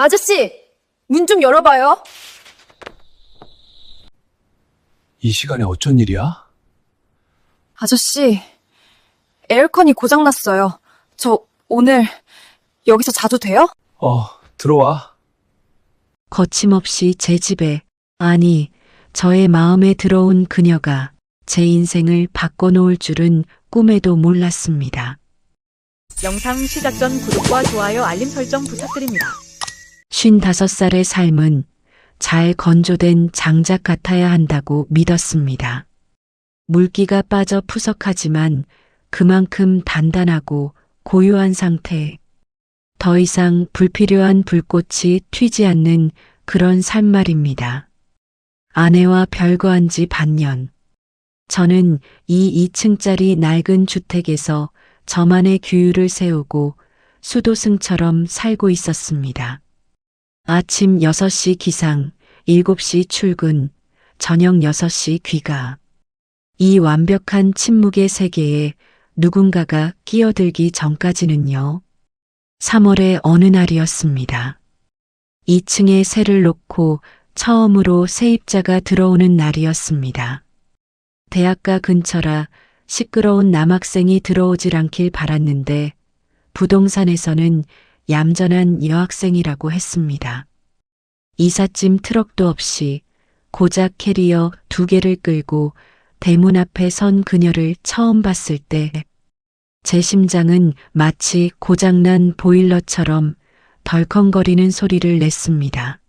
아저씨, 문 좀 열어봐요. 이 시간에 어쩐 일이야? 아저씨, 에어컨이 고장났어요. 저 오늘 여기서 자도 돼요? 들어와. 거침없이 제 집에, 아니, 저의 마음에 들어온 그녀가 제 인생을 바꿔놓을 줄은 꿈에도 몰랐습니다. 영상 시작 전 구독과 좋아요 알림 설정 부탁드립니다. 55살의 삶은 잘 건조된 장작 같아야 한다고 믿었습니다. 물기가 빠져 푸석하지만 그만큼 단단하고 고요한 상태. 더 이상 불필요한 불꽃이 튀지 않는 그런 삶 말입니다. 아내와 별거한 지 반년. 저는 이 2층짜리 낡은 주택에서 저만의 규율을 세우고 수도승처럼 살고 있었습니다. 아침 6시 기상, 7시 출근, 저녁 6시 귀가. 이 완벽한 침묵의 세계에 누군가가 끼어들기 전까지는요. 3월의 어느 날이었습니다. 2층에 새를 놓고 처음으로 세입자가 들어오는 날이었습니다. 대학가 근처라 시끄러운 남학생이 들어오질 않길 바랐는데 부동산에서는 얌전한 여학생이라고 했습니다. 이삿짐 트럭도 없이 고작 캐리어 2개를 끌고 대문 앞에 선 그녀를 처음 봤을 때 제 심장은 마치 고장난 보일러처럼 덜컹거리는 소리를 냈습니다.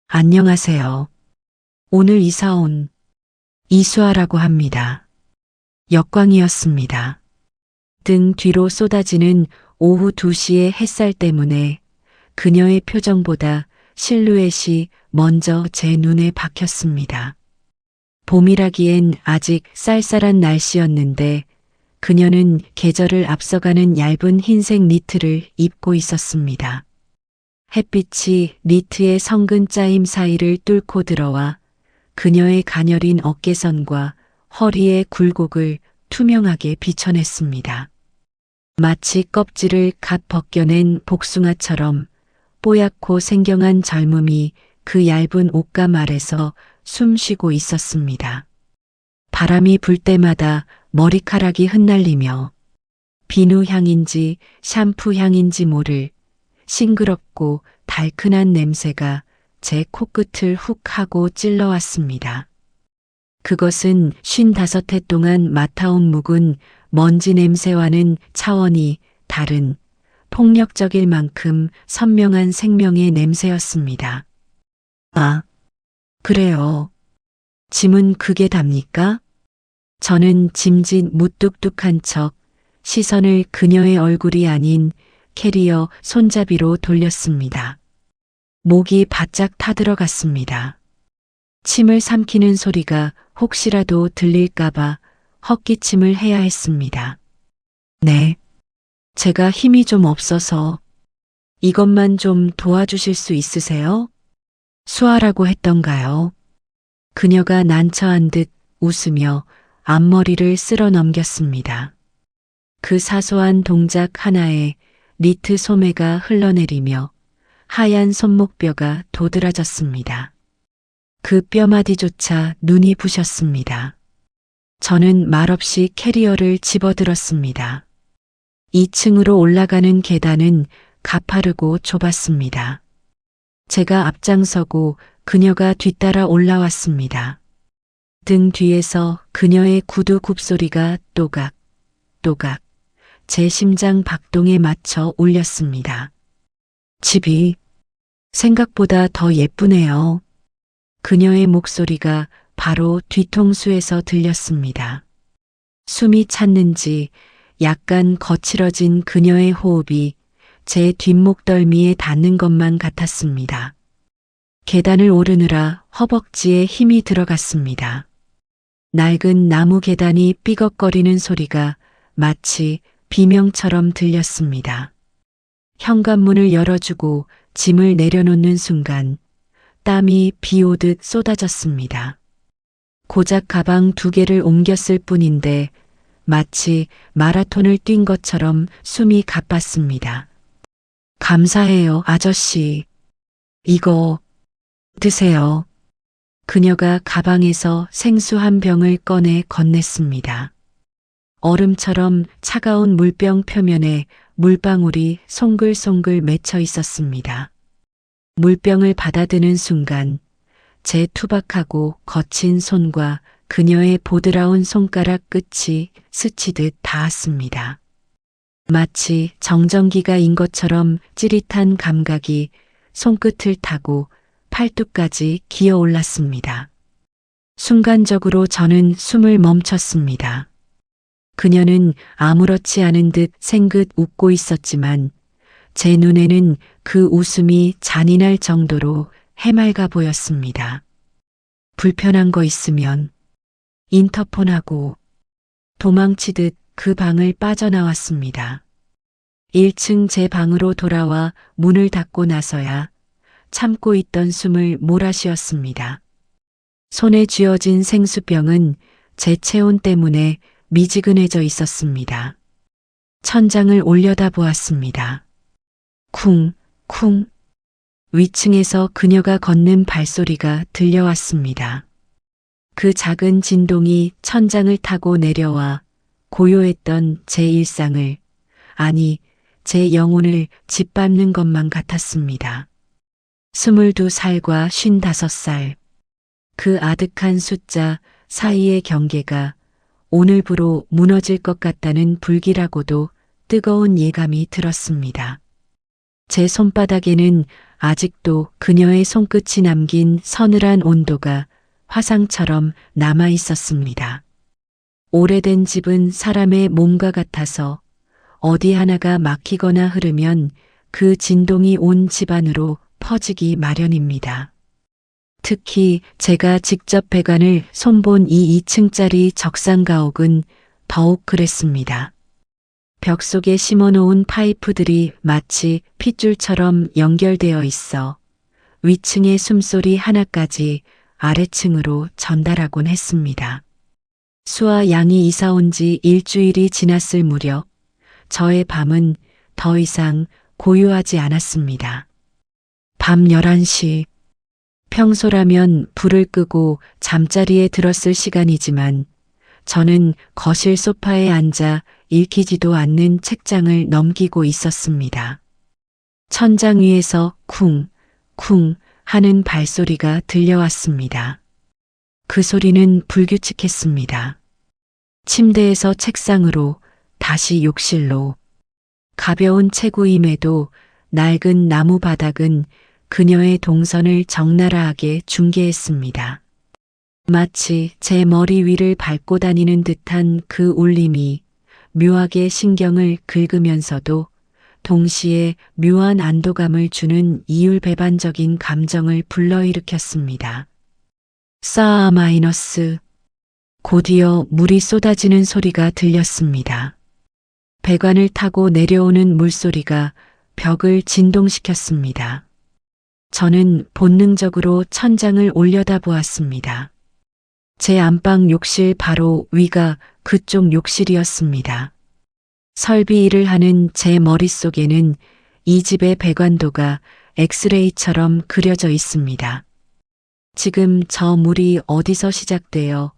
안녕하세요. 오늘 이사 온 이수아라고 합니다. 역광이었습니다. 등 뒤로 쏟아지는 오후 2시의 햇살 때문에 그녀의 표정보다 실루엣이 먼저 제 눈에 박혔습니다. 봄이라기엔 아직 쌀쌀한 날씨였는데 그녀는 계절을 앞서가는 얇은 흰색 니트를 입고 있었습니다. 햇빛이 니트의 성근 짜임 사이를 뚫고 들어와 그녀의 가녀린 어깨선과 허리의 굴곡을 투명하게 비춰냈습니다. 마치 껍질을 갓 벗겨낸 복숭아처럼 뽀얗고 생경한 젊음이 그 얇은 옷감 아래서 숨쉬고 있었습니다. 바람이 불 때마다 머리카락이 흩날리며 비누 향인지 샴푸 향인지 모를 싱그럽고 달큰한 냄새가 제 코끝을 훅 하고 찔러왔습니다. 그것은 55해 동안 맡아온 묵은 먼지 냄새와는 차원이 다른 폭력적일 만큼 선명한 생명의 냄새였습니다. 아, 그래요. 짐은 그게 답니까? 저는 짐짓 무뚝뚝한 척 시선을 그녀의 얼굴이 아닌 캐리어 손잡이로 돌렸습니다. 목이 바짝 타들어갔습니다. 침을 삼키는 소리가 혹시라도 들릴까봐 헛기침을 해야 했습니다. 네. 제가 힘이 좀 없어서 이것만 좀 도와주실 수 있으세요? 수아라고 했던가요? 그녀가 난처한 듯 웃으며 앞머리를 쓸어 넘겼습니다. 그 사소한 동작 하나에 니트 소매가 흘러내리며 하얀 손목뼈가 도드라졌습니다. 그 뼈마디조차 눈이 부셨습니다. 저는 말없이 캐리어를 집어들었습니다. 2층으로 올라가는 계단은 가파르고 좁았습니다. 제가 앞장서고 그녀가 뒤따라 올라왔습니다. 등 뒤에서 그녀의 구두 굽소리가 또각, 또각, 제 심장 박동에 맞춰 울렸습니다. 집이 생각보다 더 예쁘네요. 그녀의 목소리가 바로 뒤통수에서 들렸습니다. 숨이 찼는지 약간 거칠어진 그녀의 호흡이 제 뒷목덜미에 닿는 것만 같았습니다. 계단을 오르느라 허벅지에 힘이 들어갔습니다. 낡은 나무 계단이 삐걱거리는 소리가 마치 비명처럼 들렸습니다. 현관문을 열어주고 짐을 내려놓는 순간 땀이 비 오듯 쏟아졌습니다. 고작 가방 2개를 옮겼을 뿐인데 마치 마라톤을 뛴 것처럼 숨이 가빴습니다. 감사해요, 아저씨. 이거 드세요. 그녀가 가방에서 생수 한 병을 꺼내 건넸습니다. 얼음처럼 차가운 물병 표면에 물방울이 송글송글 맺혀 있었습니다. 물병을 받아드는 순간 제 투박하고 거친 손과 그녀의 보드라운 손가락 끝이 스치듯 닿았습니다. 마치 정전기가 인 것처럼 찌릿한 감각이 손끝을 타고 팔뚝까지 기어 올랐습니다. 순간적으로 저는 숨을 멈췄습니다. 그녀는 아무렇지 않은 듯 생긋 웃고 있었지만 제 눈에는 그 웃음이 잔인할 정도로 해맑아 보였습니다. 불편한 거 있으면 인터폰하고 도망치듯 그 방을 빠져나왔습니다. 1층 제 방으로 돌아와 문을 닫고 나서야 참고 있던 숨을 몰아쉬었습니다. 손에 쥐어진 생수병은 제 체온 때문에 미지근해져 있었습니다. 천장을 올려다 보았습니다. 쿵, 쿵. 위층에서 그녀가 걷는 발소리가 들려왔습니다. 그 작은 진동이 천장을 타고 내려와 고요했던 제 일상을, 아니, 제 영혼을 짓밟는 것만 같았습니다. 22살과 55살. 그 아득한 숫자 사이의 경계가 오늘부로 무너질 것 같다는 불길하고도 뜨거운 예감이 들었습니다. 제 손바닥에는 아직도 그녀의 손끝이 남긴 서늘한 온도가 화상처럼 남아 있었습니다. 오래된 집은 사람의 몸과 같아서 어디 하나가 막히거나 흐르면 그 진동이 온 집안으로 퍼지기 마련입니다. 특히 제가 직접 배관을 손본 이 2층짜리 적상가옥은 더욱 그랬습니다. 벽 속에 심어놓은 파이프들이 마치 핏줄처럼 연결되어 있어 위층의 숨소리 하나까지 아래층으로 전달하곤 했습니다. 수아 양이 이사 온 지 일주일이 지났을 무렵 저의 밤은 더 이상 고요하지 않았습니다. 밤 11시. 평소라면 불을 끄고 잠자리에 들었을 시간이지만 저는 거실 소파에 앉아 읽히지도 않는 책장을 넘기고 있었습니다. 천장 위에서 쿵, 쿵 하는 발소리가 들려왔습니다. 그 소리는 불규칙했습니다. 침대에서 책상으로, 다시 욕실로. 가벼운 체구임에도 낡은 나무 바닥은 그녀의 동선을 적나라하게 중계했습니다. 마치 제 머리 위를 밟고 다니는 듯한 그 울림이 묘하게 신경을 긁으면서도 동시에 묘한 안도감을 주는 이율배반적인 감정을 불러일으켰습니다. 싸 마이너스. 곧이어 물이 쏟아지는 소리가 들렸습니다. 배관을 타고 내려오는 물소리가 벽을 진동시켰습니다. 저는 본능적으로 천장을 올려다 보았습니다. 제 안방 욕실 바로 위가 그쪽 욕실이었습니다. 설비 일을 하는 제 머릿속에는 이 집의 배관도가 엑스레이처럼 그려져 있습니다. 지금 저 물이 어디서 시작되어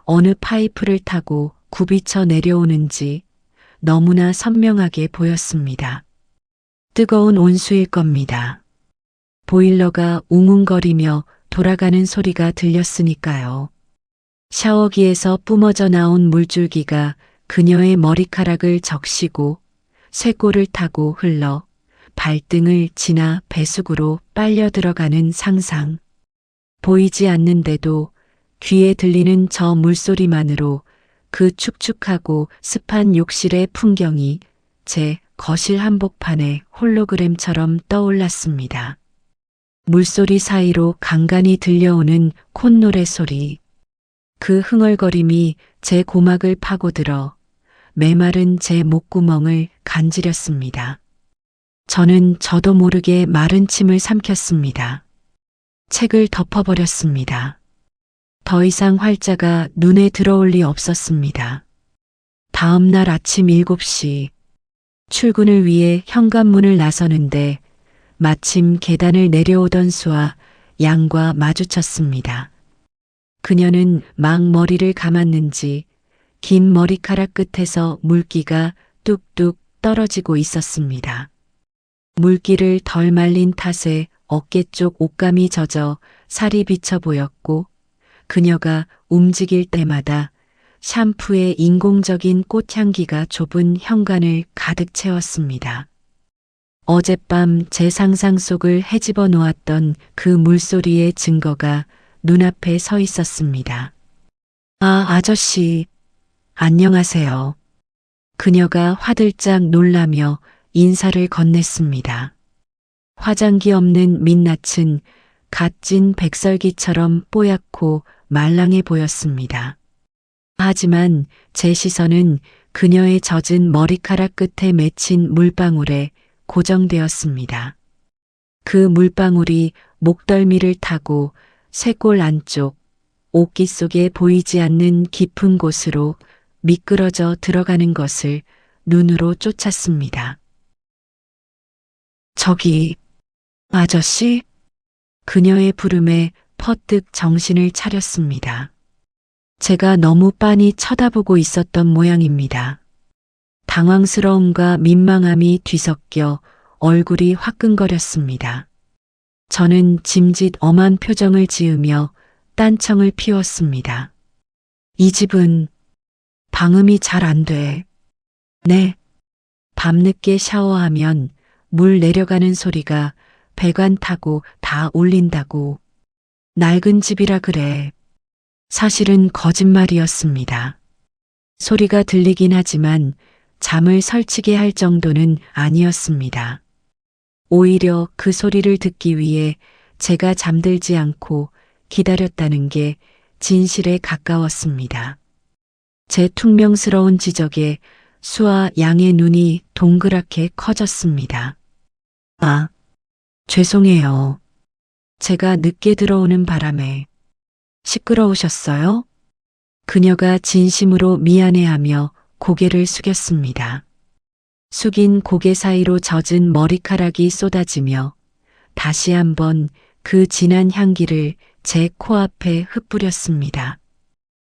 어느 파이프를 타고 굽이쳐 내려오는지 너무나 선명하게 보였습니다. 뜨거운 온수일 겁니다. 보일러가 웅웅거리며 돌아가는 소리가 들렸으니까요. 샤워기에서 뿜어져 나온 물줄기가 그녀의 머리카락을 적시고 쇄골을 타고 흘러 발등을 지나 배숙으로 빨려 들어가는 상상. 보이지 않는데도 귀에 들리는 저 물소리만으로 그 축축하고 습한 욕실의 풍경이 제 거실 한복판에 홀로그램처럼 떠올랐습니다. 물소리 사이로 간간히 들려오는 콧노래 소리. 그 흥얼거림이 제 고막을 파고들어 메마른 제 목구멍을 간지렸습니다. 저는 저도 모르게 마른 침을 삼켰습니다. 책을 덮어버렸습니다. 더 이상 활자가 눈에 들어올 리 없었습니다. 다음 날 아침 7시 출근을 위해 현관문을 나서는데 마침 계단을 내려오던 수아 양과 마주쳤습니다. 그녀는 막 머리를 감았는지 긴 머리카락 끝에서 물기가 뚝뚝 떨어지고 있었습니다. 물기를 덜 말린 탓에 어깨 쪽 옷감이 젖어 살이 비쳐 보였고 그녀가 움직일 때마다 샴푸의 인공적인 꽃향기가 좁은 현관을 가득 채웠습니다. 어젯밤 제 상상 속을 헤집어 놓았던 그 물소리의 증거가 눈앞에 서 있었습니다. 아, 아저씨, 안녕하세요. 그녀가 화들짝 놀라며 인사를 건넸습니다. 화장기 없는 민낯은 갓 찐 백설기처럼 뽀얗고 말랑해 보였습니다. 하지만 제 시선은 그녀의 젖은 머리카락 끝에 맺힌 물방울에 고정되었습니다. 그 물방울이 목덜미를 타고 쇄골 안쪽, 옷깃 속에 보이지 않는 깊은 곳으로 미끄러져 들어가는 것을 눈으로 쫓았습니다. 저기, 아저씨? 그녀의 부름에 퍼뜩 정신을 차렸습니다. 제가 너무 빤히 쳐다보고 있었던 모양입니다. 당황스러움과 민망함이 뒤섞여 얼굴이 화끈거렸습니다. 저는 짐짓 엄한 표정을 지으며 딴청을 피웠습니다. 이 집은 방음이 잘 안 돼. 네. 밤늦게 샤워하면 물 내려가는 소리가 배관 타고 다 울린다고. 낡은 집이라 그래. 사실은 거짓말이었습니다. 소리가 들리긴 하지만 잠을 설치게 할 정도는 아니었습니다. 오히려 그 소리를 듣기 위해 제가 잠들지 않고 기다렸다는 게 진실에 가까웠습니다. 제 퉁명스러운 지적에 수아 양의 눈이 동그랗게 커졌습니다. 아, 죄송해요. 제가 늦게 들어오는 바람에 시끄러우셨어요? 그녀가 진심으로 미안해하며 고개를 숙였습니다. 숙인 고개 사이로 젖은 머리카락이 쏟아지며 다시 한번 그 진한 향기를 제 코앞에 흩뿌렸습니다.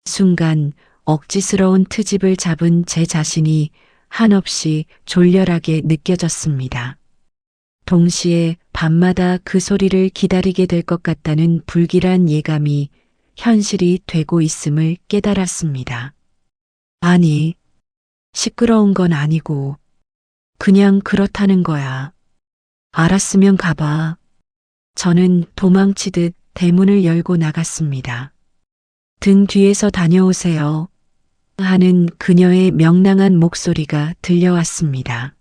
순간 억지스러운 트집을 잡은 제 자신이 한없이 졸렬하게 느껴졌습니다. 동시에 밤마다 그 소리를 기다리게 될 것 같다는 불길한 예감이 현실이 되고 있음을 깨달았습니다. 아니, 시끄러운 건 아니고 그냥 그렇다는 거야. 알았으면 가봐. 저는 도망치듯 대문을 열고 나갔습니다. 등 뒤에서 다녀오세요. 하는 그녀의 명랑한 목소리가 들려왔습니다.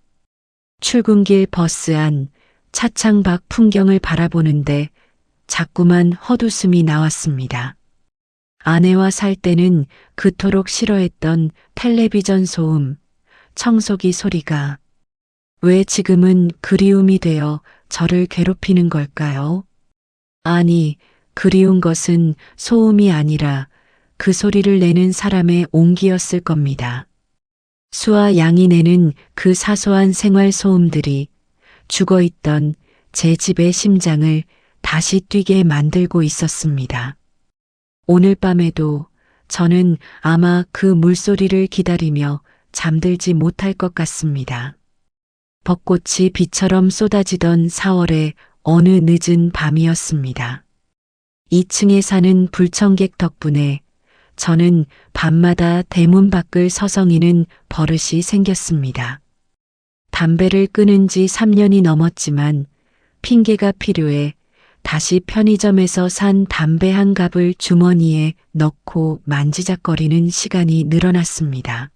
출근길 버스 안 차창 밖 풍경을 바라보는데 자꾸만 헛웃음이 나왔습니다. 아내와 살 때는 그토록 싫어했던 텔레비전 소음, 청소기 소리가 왜 지금은 그리움이 되어 저를 괴롭히는 걸까요? 아니, 그리운 것은 소음이 아니라 그 소리를 내는 사람의 온기였을 겁니다. 수아 양이 내는 그 사소한 생활 소음들이 죽어있던 제 집의 심장을 다시 뛰게 만들고 있었습니다. 오늘 밤에도 저는 아마 그 물소리를 기다리며 잠들지 못할 것 같습니다. 벚꽃이 비처럼 쏟아지던 4월의 어느 늦은 밤이었습니다. 2층에 사는 불청객 덕분에 저는 밤마다 대문 밖을 서성이는 버릇이 생겼습니다. 담배를 끊은 지 3년이 넘었지만 핑계가 필요해 다시 편의점에서 산 담배 한 갑을 주머니에 넣고 만지작거리는 시간이 늘어났습니다.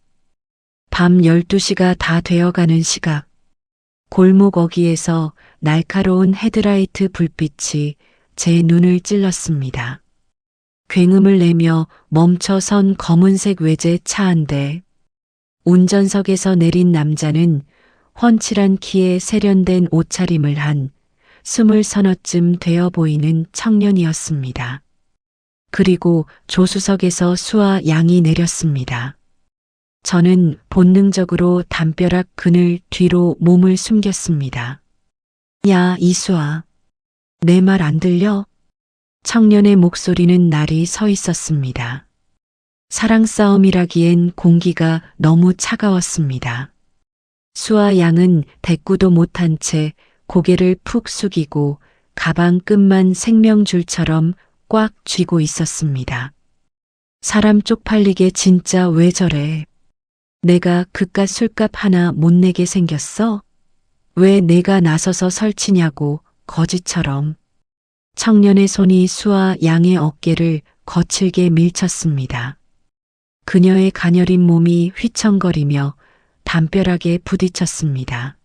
밤 12시가 다 되어가는 시각, 골목 어귀에서 날카로운 헤드라이트 불빛이 제 눈을 찔렀습니다. 굉음을 내며 멈춰선 검은색 외제 차 한 대. 운전석에서 내린 남자는 훤칠한 키에 세련된 옷차림을 한 20서너쯤 되어 보이는 청년이었습니다. 그리고 조수석에서 수아 양이 내렸습니다. 저는 본능적으로 담벼락 그늘 뒤로 몸을 숨겼습니다. 야, 이수아. 내 말 안 들려? 청년의 목소리는 날이 서 있었습니다. 사랑 싸움이라기엔 공기가 너무 차가웠습니다. 수아 양은 대꾸도 못한 채 고개를 푹 숙이고 가방 끝만 생명줄처럼 꽉 쥐고 있었습니다. 사람 쪽팔리게 진짜 왜 저래? 내가 그깟 술값 하나 못 내게 생겼어? 왜 내가 나서서 설치냐고 거지처럼. 청년의 손이 수아 양의 어깨를 거칠게 밀쳤습니다. 그녀의 가녀린 몸이 휘청거리며 담벼락에 부딪혔습니다.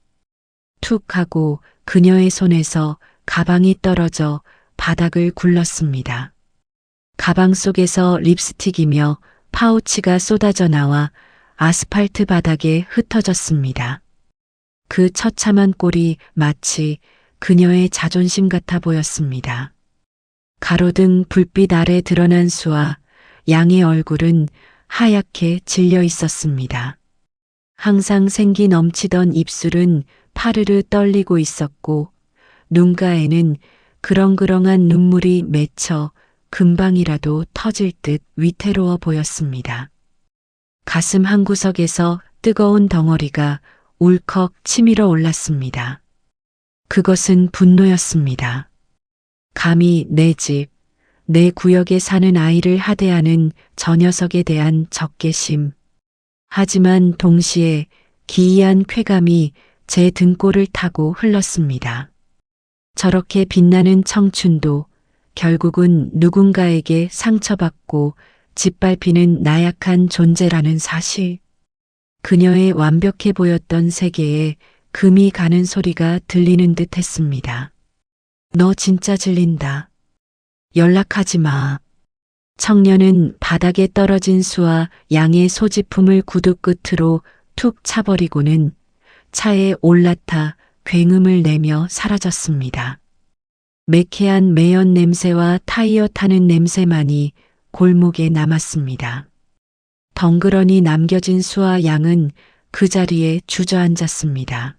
툭 하고 그녀의 손에서 가방이 떨어져 바닥을 굴렀습니다. 가방 속에서 립스틱이며 파우치가 쏟아져 나와 아스팔트 바닥에 흩어졌습니다. 그 처참한 꼴이 마치 그녀의 자존심 같아 보였습니다. 가로등 불빛 아래 드러난 수아 양의 얼굴은 하얗게 질려 있었습니다. 항상 생기 넘치던 입술은 파르르 떨리고 있었고 눈가에는 그렁그렁한 눈물이 맺혀 금방이라도 터질 듯 위태로워 보였습니다. 가슴 한구석에서 뜨거운 덩어리가 울컥 치밀어 올랐습니다. 그것은 분노였습니다. 감히 내 집, 내 구역에 사는 아이를 하대하는 저 녀석에 대한 적개심. 하지만 동시에 기이한 쾌감이 제 등골을 타고 흘렀습니다. 저렇게 빛나는 청춘도 결국은 누군가에게 상처받고 짓밟히는 나약한 존재라는 사실. 그녀의 완벽해 보였던 세계에 금이 가는 소리가 들리는 듯 했습니다. 너 진짜 질린다. 연락하지 마. 청년은 바닥에 떨어진 수아 양의 소지품을 구두 끝으로 툭 차버리고는 차에 올라타 굉음을 내며 사라졌습니다. 매캐한 매연 냄새와 타이어 타는 냄새만이 골목에 남았습니다. 덩그러니 남겨진 수아 양은 그 자리에 주저앉았습니다.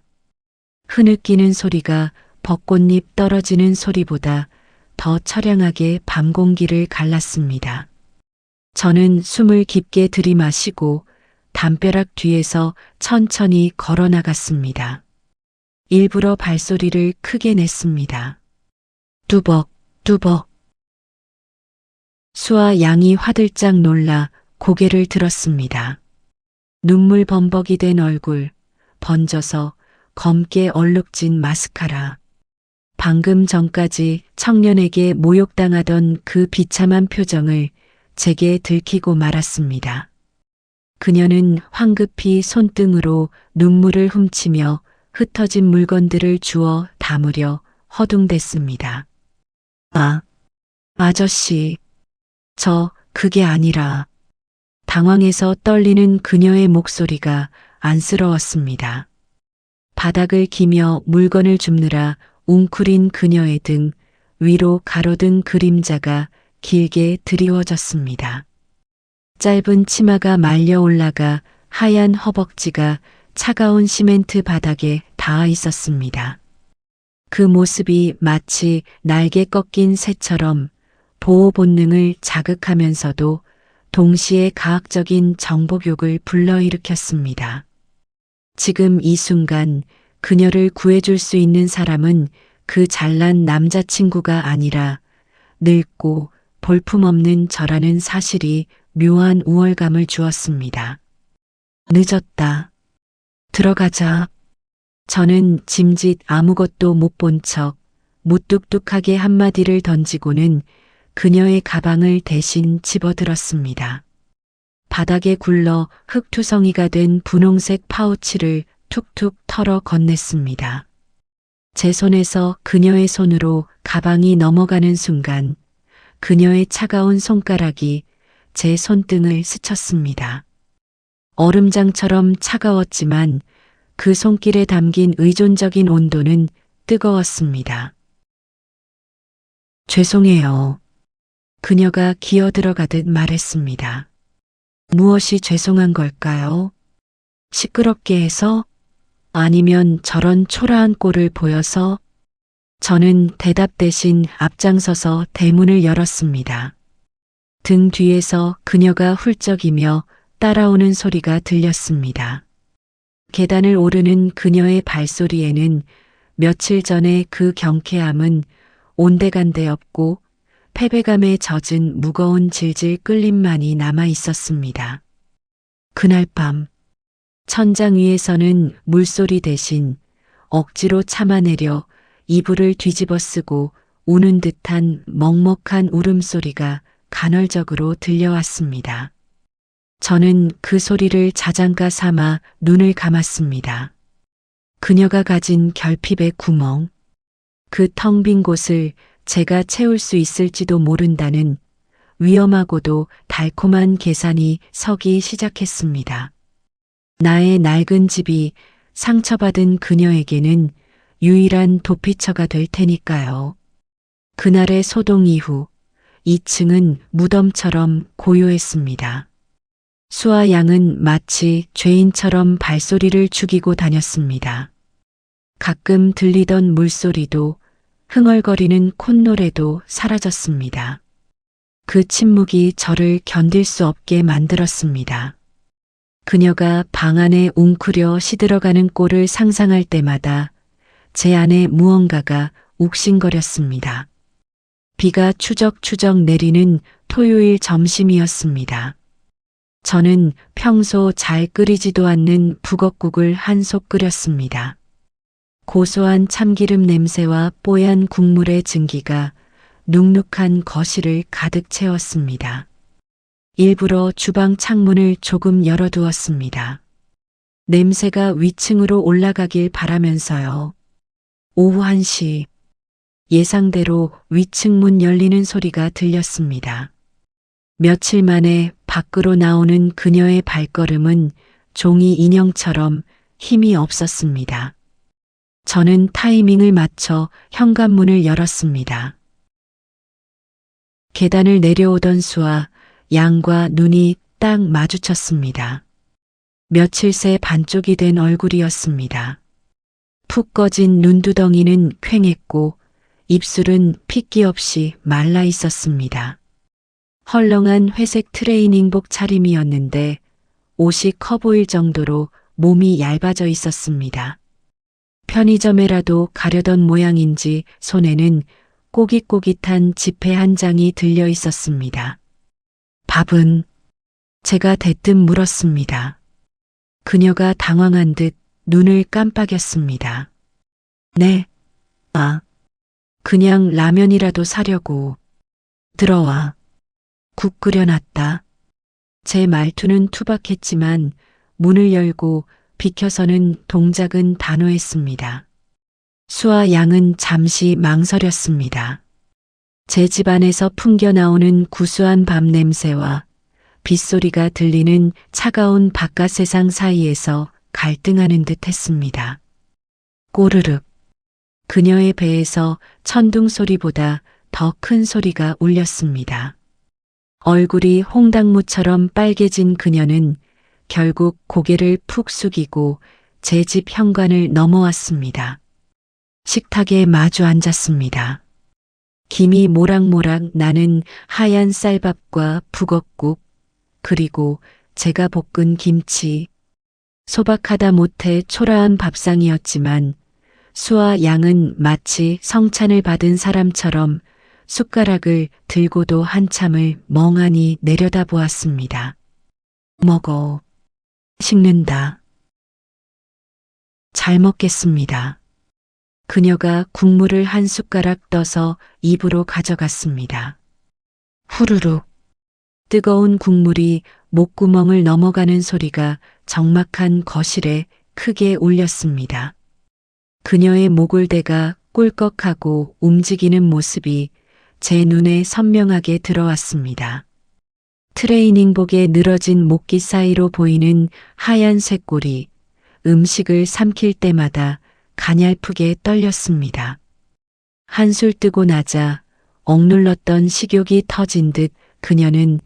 흐느끼는 소리가 벚꽃잎 떨어지는 소리보다 더 처량하게 밤 공기를 갈랐습니다. 저는 숨을 깊게 들이마시고 담벼락 뒤에서 천천히 걸어 나갔습니다. 일부러 발소리를 크게 냈습니다. 뚜벅, 뚜벅. 수아 양이 화들짝 놀라 고개를 들었습니다. 눈물 범벅이 된 얼굴, 번져서 검게 얼룩진 마스카라. 방금 전까지 청년에게 모욕당하던 그 비참한 표정을 제게 들키고 말았습니다. 그녀는 황급히 손등으로 눈물을 훔치며 흩어진 물건들을 주워 담으려 허둥댔습니다. 아, 아저씨, 그게 아니라. 당황해서 떨리는 그녀의 목소리가 안쓰러웠습니다. 바닥을 기며 물건을 줍느라 웅크린 그녀의 등 위로 가로등 그림자가 길게 드리워졌습니다. 짧은 치마가 말려 올라가 하얀 허벅지가 차가운 시멘트 바닥에 닿아 있었습니다. 그 모습이 마치 날개 꺾인 새처럼 보호 본능을 자극하면서도 동시에 가학적인 정복욕을 불러일으켰습니다. 지금 이 순간 그녀를 구해줄 수 있는 사람은 그 잘난 남자친구가 아니라 늙고 볼품없는 저라는 사실이 묘한 우월감을 주었습니다. 늦었다. 들어가자. 저는 짐짓 아무것도 못 본 척 무뚝뚝하게 한마디를 던지고는 그녀의 가방을 대신 집어들었습니다. 바닥에 굴러 흙투성이가 된 분홍색 파우치를 툭툭 털어 건넸습니다. 제 손에서 그녀의 손으로 가방이 넘어가는 순간 그녀의 차가운 손가락이 제 손등을 스쳤습니다. 얼음장처럼 차가웠지만 그 손길에 담긴 의존적인 온도는 뜨거웠습니다. 죄송해요. 그녀가 기어 들어가듯 말했습니다. 무엇이 죄송한 걸까요? 시끄럽게 해서? 아니면 저런 초라한 꼴을 보여서? 저는 대답 대신 앞장서서 대문을 열었습니다. 등 뒤에서 그녀가 훌쩍이며 따라오는 소리가 들렸습니다. 계단을 오르는 그녀의 발소리에는 며칠 전에 그 경쾌함은 온데간데 없고 패배감에 젖은 무거운 질질 끌림만이 남아 있었습니다. 그날 밤 천장 위에서는 물소리 대신 억지로 참아내려 이불을 뒤집어 쓰고 우는 듯한 먹먹한 울음소리가 간헐적으로 들려왔습니다. 저는 그 소리를 자장가 삼아 눈을 감았습니다. 그녀가 가진 결핍의 구멍, 그 텅 빈 곳을 제가 채울 수 있을지도 모른다는 위험하고도 달콤한 계산이 서기 시작했습니다. 나의 낡은 집이 상처받은 그녀에게는 유일한 도피처가 될 테니까요. 그날의 소동 이후 2층은 무덤처럼 고요했습니다. 수아 양은 마치 죄인처럼 발소리를 죽이고 다녔습니다. 가끔 들리던 물소리도 흥얼거리는 콧노래도 사라졌습니다. 그 침묵이 저를 견딜 수 없게 만들었습니다. 그녀가 방 안에 웅크려 시들어가는 꼴을 상상할 때마다 제 안에 무언가가 욱신거렸습니다. 비가 추적추적 내리는 토요일 점심이었습니다. 저는 평소 잘 끓이지도 않는 북엇국을 한 솥 끓였습니다. 고소한 참기름 냄새와 뽀얀 국물의 증기가 눅눅한 거실을 가득 채웠습니다. 일부러 주방 창문을 조금 열어두었습니다. 냄새가 위층으로 올라가길 바라면서요. 오후 1시 예상대로 위층 문 열리는 소리가 들렸습니다. 며칠 만에 밖으로 나오는 그녀의 발걸음은 종이 인형처럼 힘이 없었습니다. 저는 타이밍을 맞춰 현관문을 열었습니다. 계단을 내려오던 수아 양과 눈이 딱 마주쳤습니다. 며칠 새 반쪽이 된 얼굴이었습니다. 푹 꺼진 눈두덩이는 퀭했고 입술은 핏기 없이 말라 있었습니다. 헐렁한 회색 트레이닝복 차림이었는데 옷이 커 보일 정도로 몸이 얇아져 있었습니다. 편의점에라도 가려던 모양인지 손에는 꼬깃꼬깃한 지폐 한 장이 들려 있었습니다. 밥은? 제가 대뜸 물었습니다. 그녀가 당황한 듯 눈을 깜빡였습니다. 네, 그냥 라면이라도 사려고. 들어와. 국 끓여놨다. 제 말투는 투박했지만 문을 열고 비켜서는 동작은 단호했습니다. 수아 양은 잠시 망설였습니다. 제 집안에서 풍겨나오는 구수한 밤 냄새와 빗소리가 들리는 차가운 바깥 세상 사이에서 갈등하는 듯 했습니다. 꼬르륵. 그녀의 배에서 천둥 소리보다 더 큰 소리가 울렸습니다. 얼굴이 홍당무처럼 빨개진 그녀는 결국 고개를 푹 숙이고 제 집 현관을 넘어왔습니다. 식탁에 마주 앉았습니다. 김이 모락모락 나는 하얀 쌀밥과 북엇국, 그리고 제가 볶은 김치. 소박하다 못해 초라한 밥상이었지만 수아 양은 마치 성찬을 받은 사람처럼 숟가락을 들고도 한참을 멍하니 내려다보았습니다. 먹어. 식는다. 잘 먹겠습니다. 그녀가 국물을 한 숟가락 떠서 입으로 가져갔습니다. 후루룩. 뜨거운 국물이 목구멍을 넘어가는 소리가 적막한 거실에 크게 울렸습니다. 그녀의 목골대가 꿀꺽하고 움직이는 모습이 제 눈에 선명하게 들어왔습니다. 트레이닝복에 늘어진 목기 사이로 보이는 하얀 쇄골이 음식을 삼킬 때마다 가냘프게 떨렸습니다. 한술 뜨고 나자 억눌렀던 식욕이 터진 듯 그녀는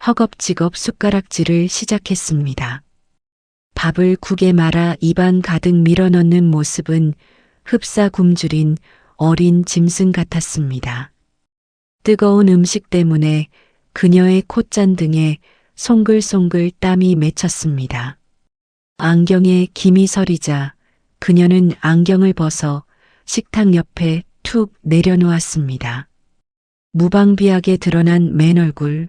허겁지겁 숟가락질을 시작했습니다. 밥을 국에 말아 입안 가득 밀어넣는 모습은 흡사 굶주린 어린 짐승 같았습니다. 뜨거운 음식 때문에 그녀의 콧잔등에 송글송글 땀이 맺혔습니다. 안경에 김이 서리자 그녀는 안경을 벗어 식탁 옆에 툭 내려놓았습니다. 무방비하게 드러난 맨 얼굴,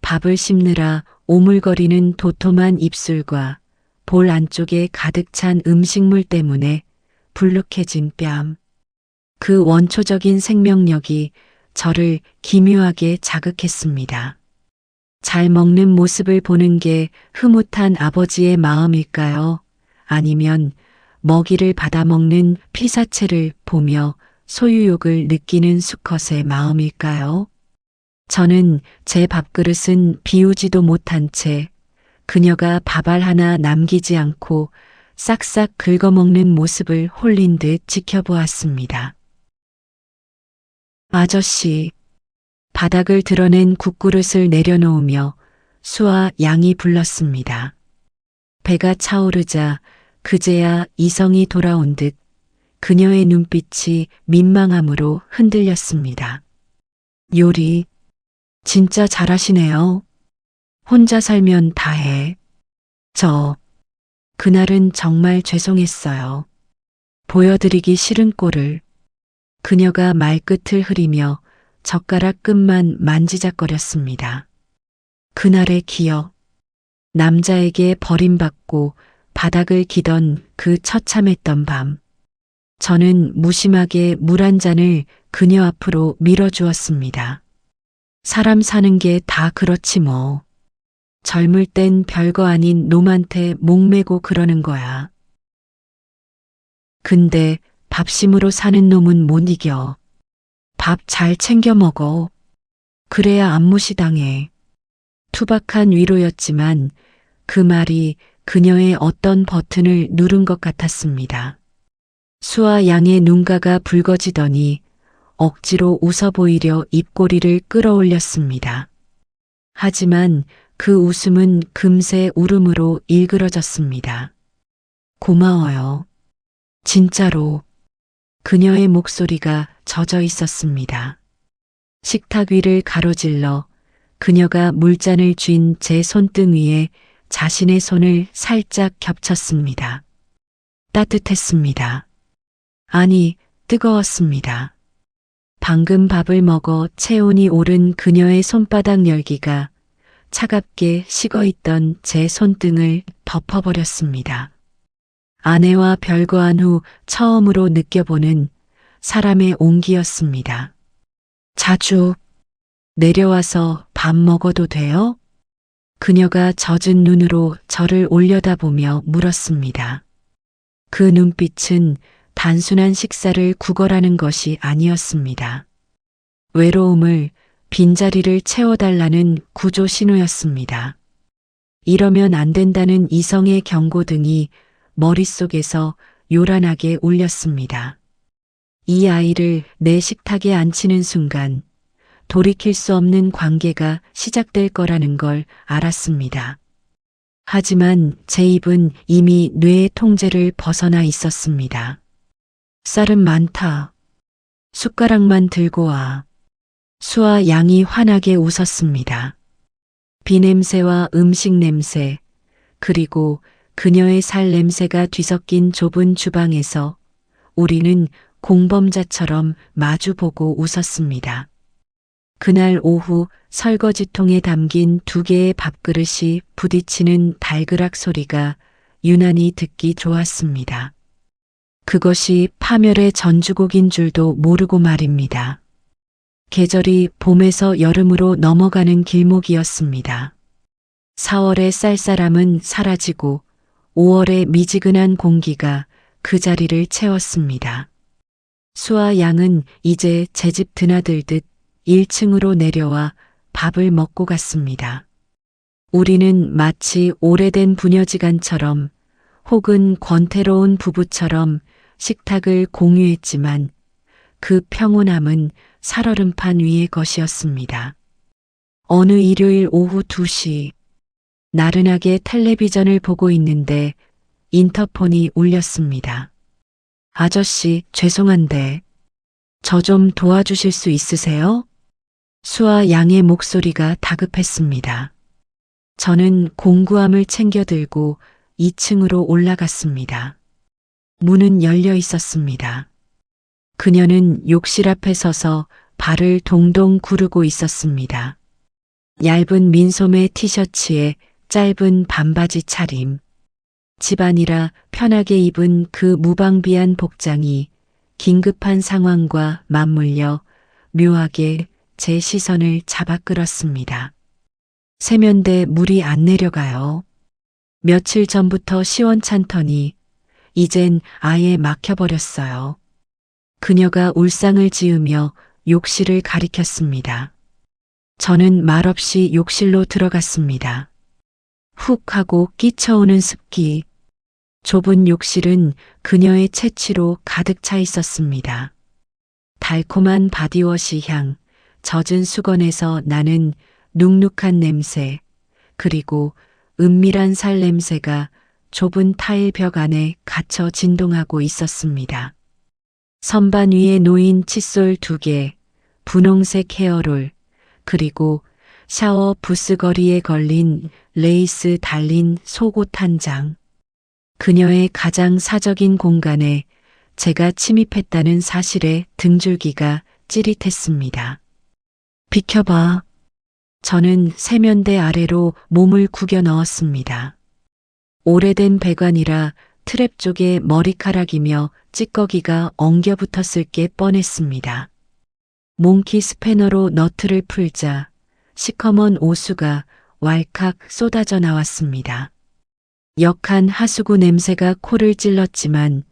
밥을 씹느라 오물거리는 도톰한 입술과 볼 안쪽에 가득 찬 음식물 때문에 불룩해진 뺨. 그 원초적인 생명력이 저를 기묘하게 자극했습니다. 잘 먹는 모습을 보는 게 흐뭇한 아버지의 마음일까요? 아니면 먹이를 받아먹는 피사체를 보며 소유욕을 느끼는 수컷의 마음일까요? 저는 제 밥그릇은 비우지도 못한 채 그녀가 밥알 하나 남기지 않고 싹싹 긁어먹는 모습을 홀린 듯 지켜보았습니다. 아저씨, 바닥을 드러낸 국그릇을 내려놓으며 수아 양이 불렀습니다. 배가 차오르자 그제야 이성이 돌아온 듯 그녀의 눈빛이 민망함으로 흔들렸습니다. 요리, 진짜 잘하시네요. 혼자 살면 다 해. 그날은 정말 죄송했어요. 보여드리기 싫은 꼴을. 그녀가 말끝을 흐리며 젓가락 끝만 만지작거렸습니다. 그날의 기억. 남자에게 버림받고 바닥을 기던 그 처참했던 밤. 저는 무심하게 물 한 잔을 그녀 앞으로 밀어주었습니다. 사람 사는 게 다 그렇지 뭐. 젊을 땐 별거 아닌 놈한테 목매고 그러는 거야. 근데 밥심으로 사는 놈은 못 이겨. 밥 잘 챙겨 먹어. 그래야 안 무시당해. 투박한 위로였지만 그 말이 그녀의 어떤 버튼을 누른 것 같았습니다. 수아 양의 눈가가 붉어지더니 억지로 웃어 보이려 입꼬리를 끌어올렸습니다. 하지만 그 웃음은 금세 울음으로 일그러졌습니다. 고마워요. 진짜로. 그녀의 목소리가 젖어 있었습니다. 식탁 위를 가로질러 그녀가 물잔을 쥔 제 손등 위에 자신의 손을 살짝 겹쳤습니다. 따뜻했습니다. 아니, 뜨거웠습니다. 방금 밥을 먹어 체온이 오른 그녀의 손바닥 열기가 차갑게 식어있던 제 손등을 덮어버렸습니다. 아내와 별거한 후 처음으로 느껴보는 사람의 온기였습니다. 자주 내려와서 밥 먹어도 돼요? 그녀가 젖은 눈으로 저를 올려다보며 물었습니다. 그 눈빛은 단순한 식사를 구걸하는 것이 아니었습니다. 외로움을, 빈자리를 채워달라는 구조 신호였습니다. 이러면 안 된다는 이성의 경고등이 머릿속에서 요란하게 울렸습니다. 이 아이를 내 식탁에 앉히는 순간 돌이킬 수 없는 관계가 시작될 거라는 걸 알았습니다. 하지만 제 입은 이미 뇌의 통제를 벗어나 있었습니다. 쌀은 많다. 숟가락만 들고 와. 수아 양이 환하게 웃었습니다. 비냄새와 음식 냄새, 그리고 그녀의 살 냄새가 뒤섞인 좁은 주방에서 우리는 공범자처럼 마주보고 웃었습니다. 그날 오후 설거지통에 담긴 2개의 밥그릇이 부딪히는 달그락 소리가 유난히 듣기 좋았습니다. 그것이 파멸의 전주곡인 줄도 모르고 말입니다. 계절이 봄에서 여름으로 넘어가는 길목이었습니다. 4월의 쌀쌀함은 사라지고 5월의 미지근한 공기가 그 자리를 채웠습니다. 수아 양은 이제 제 집 드나들듯 1층으로 내려와 밥을 먹고 갔습니다. 우리는 마치 오래된 부녀지간처럼 혹은 권태로운 부부처럼 식탁을 공유했지만 그 평온함은 살얼음판 위의 것이었습니다. 어느 일요일 오후 2시 나른하게 텔레비전을 보고 있는데 인터폰이 울렸습니다. 아저씨, 죄송한데 저 좀 도와주실 수 있으세요? 수아 양의 목소리가 다급했습니다. 저는 공구함을 챙겨 들고 2층으로 올라갔습니다. 문은 열려 있었습니다. 그녀는 욕실 앞에 서서 발을 동동 구르고 있었습니다. 얇은 민소매 티셔츠에 짧은 반바지 차림. 집안이라 편하게 입은 그 무방비한 복장이 긴급한 상황과 맞물려 묘하게 제 시선을 잡아 끌었습니다. 세면대 물이 안 내려가요. 며칠 전부터 시원찮더니 이젠 아예 막혀버렸어요. 그녀가 울상을 지으며 욕실을 가리켰습니다. 저는 말없이 욕실로 들어갔습니다. 훅 하고 끼쳐오는 습기. 좁은 욕실은 그녀의 채취로 가득 차 있었습니다. 달콤한 바디워시 향, 젖은 수건에서 나는 눅눅한 냄새, 그리고 은밀한 살 냄새가 좁은 타일 벽 안에 갇혀 진동하고 있었습니다. 선반 위에 놓인 칫솔 2개, 분홍색 헤어롤, 그리고 샤워 부스거리에 걸린 레이스 달린 속옷 한 장. 그녀의 가장 사적인 공간에 제가 침입했다는 사실에 등줄기가 찌릿했습니다. 비켜봐. 저는 세면대 아래로 몸을 구겨 넣었습니다. 오래된 배관이라 트랩 쪽에 머리카락이며 찌꺼기가 엉겨 붙었을 게 뻔했습니다. 몽키 스패너로 너트를 풀자 시커먼 오수가 왈칵 쏟아져 나왔습니다. 역한 하수구 냄새가 코를 찔렀지만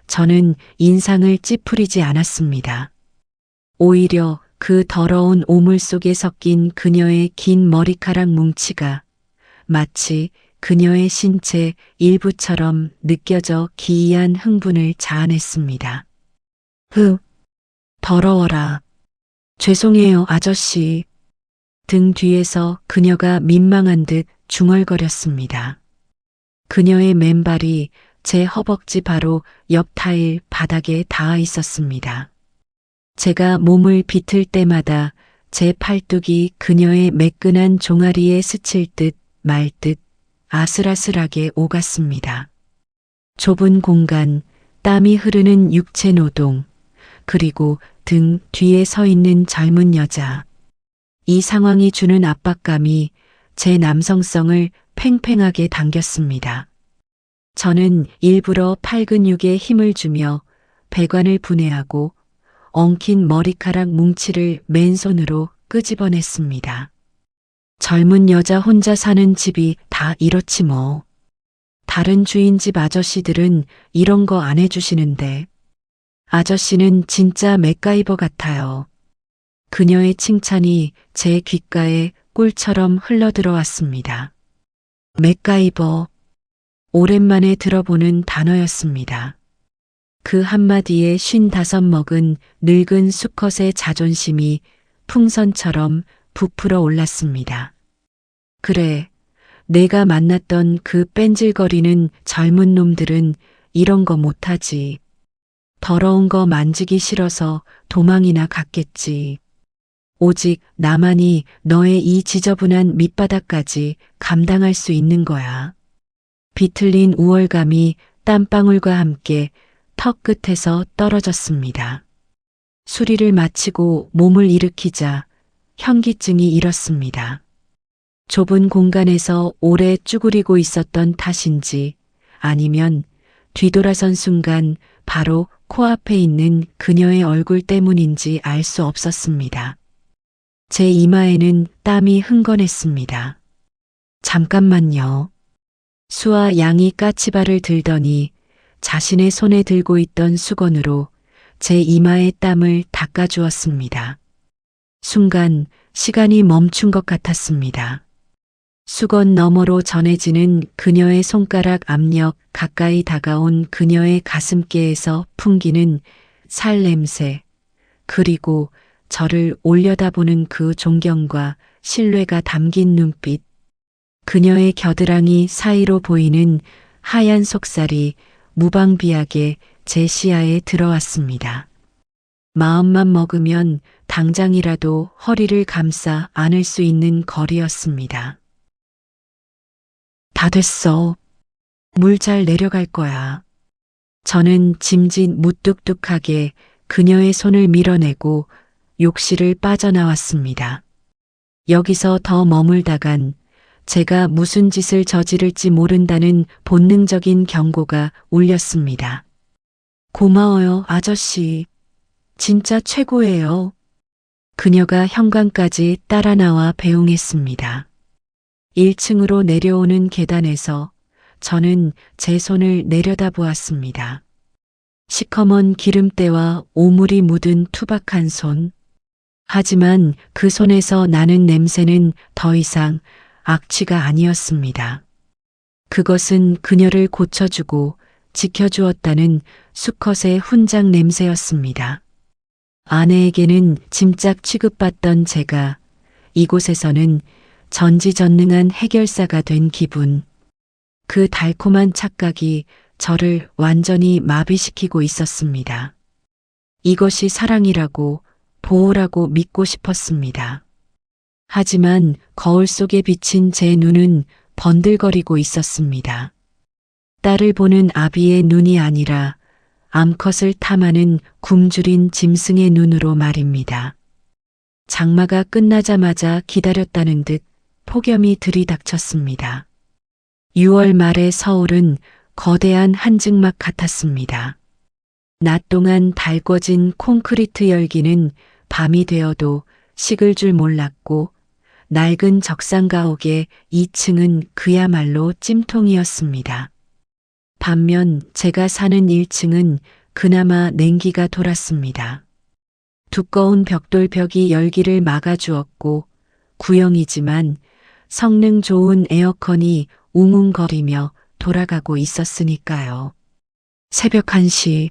저는 인상을 찌푸리지 않았습니다. 오히려 그 더러운 오물 속에 섞인 그녀의 긴 머리카락 뭉치가 마치 그녀의 신체 일부처럼 느껴져 기이한 흥분을 자아냈습니다. 더러워라. 죄송해요, 아저씨. 등 뒤에서 그녀가 민망한 듯 중얼거렸습니다. 그녀의 맨발이 제 허벅지 바로 옆 타일 바닥에 닿아 있었습니다. 제가 몸을 비틀 때마다 제 팔뚝이 그녀의 매끈한 종아리에 스칠 듯 말 듯 아슬아슬하게 오갔습니다. 좁은 공간, 땀이 흐르는 육체 노동, 그리고 등 뒤에 서 있는 젊은 여자. 이 상황이 주는 압박감이 제 남성성을 팽팽하게 당겼습니다. 저는 일부러 팔 근육에 힘을 주며 배관을 분해하고 엉킨 머리카락 뭉치를 맨손으로 끄집어냈습니다. 젊은 여자 혼자 사는 집이 다 이렇지 뭐. 다른 주인 집 아저씨들은 이런 거 안 해주시는데 아저씨는 진짜 맥가이버 같아요. 그녀의 칭찬이 제 귓가에 꿀처럼 흘러들어왔습니다. 맥가이버. 오랜만에 들어보는 단어였습니다. 그 한마디에 55 먹은 늙은 수컷의 자존심이 풍선처럼 부풀어 올랐습니다. 그래, 내가 만났던 그 뺀질거리는 젊은 놈들은 이런 거 못하지. 더러운 거 만지기 싫어서 도망이나 갔겠지. 오직 나만이 너의 이 지저분한 밑바닥까지 감당할 수 있는 거야. 비틀린 우월감이 땀방울과 함께 턱 끝에서 떨어졌습니다. 수리를 마치고 몸을 일으키자 현기증이 일었습니다. 좁은 공간에서 오래 쭈그리고 있었던 탓인지 아니면 뒤돌아선 순간 바로 코앞에 있는 그녀의 얼굴 때문인지 알 수 없었습니다. 제 이마에는 땀이 흥건했습니다. 잠깐만요. 수아 양이 까치발을 들더니 자신의 손에 들고 있던 수건으로 제 이마의 땀을 닦아주었습니다. 순간 시간이 멈춘 것 같았습니다. 수건 너머로 전해지는 그녀의 손가락 압력, 가까이 다가온 그녀의 가슴께에서 풍기는 살 냄새, 그리고 저를 올려다보는 그 존경과 신뢰가 담긴 눈빛, 그녀의 겨드랑이 사이로 보이는 하얀 속살이 무방비하게 제 시야에 들어왔습니다. 마음만 먹으면 당장이라도 허리를 감싸 안을 수 있는 거리였습니다. 다 됐어. 물 잘 내려갈 거야. 저는 짐짓 무뚝뚝하게 그녀의 손을 밀어내고 욕실을 빠져나왔습니다. 여기서 더 머물다간 제가 무슨 짓을 저지를지 모른다는 본능적인 경고가 울렸습니다. 고마워요, 아저씨. 진짜 최고예요. 그녀가 현관까지 따라 나와 배웅했습니다. 1층으로 내려오는 계단에서 저는 제 손을 내려다보았습니다. 시커먼 기름때와 오물이 묻은 투박한 손. 하지만 그 손에서 나는 냄새는 더 이상 악취가 아니었습니다. 그것은 그녀를 고쳐주고 지켜주었다는 수컷의 훈장 냄새였습니다. 아내에게는 짐짝 취급받던 제가 이곳에서는 전지전능한 해결사가 된 기분. 그 달콤한 착각이 저를 완전히 마비시키고 있었습니다. 이것이 사랑이라고 보호라고 믿고 싶었습니다. 하지만 거울 속에 비친 제 눈은 번들거리고 있었습니다. 딸을 보는 아비의 눈이 아니라 암컷을 탐하는 굶주린 짐승의 눈으로 말입니다. 장마가 끝나자마자 기다렸다는 듯 폭염이 들이닥쳤습니다. 6월 말의 서울은 거대한 한증막 같았습니다. 낮 동안 달궈진 콘크리트 열기는 밤이 되어도 식을 줄 몰랐고 낡은 적상가옥의 2층은 그야말로 찜통이었습니다. 반면 제가 사는 1층은 그나마 냉기가 돌았습니다. 두꺼운 벽돌벽이 열기를 막아주었고 구형이지만 성능 좋은 에어컨이 웅웅거리며 돌아가고 있었으니까요. 새벽 1시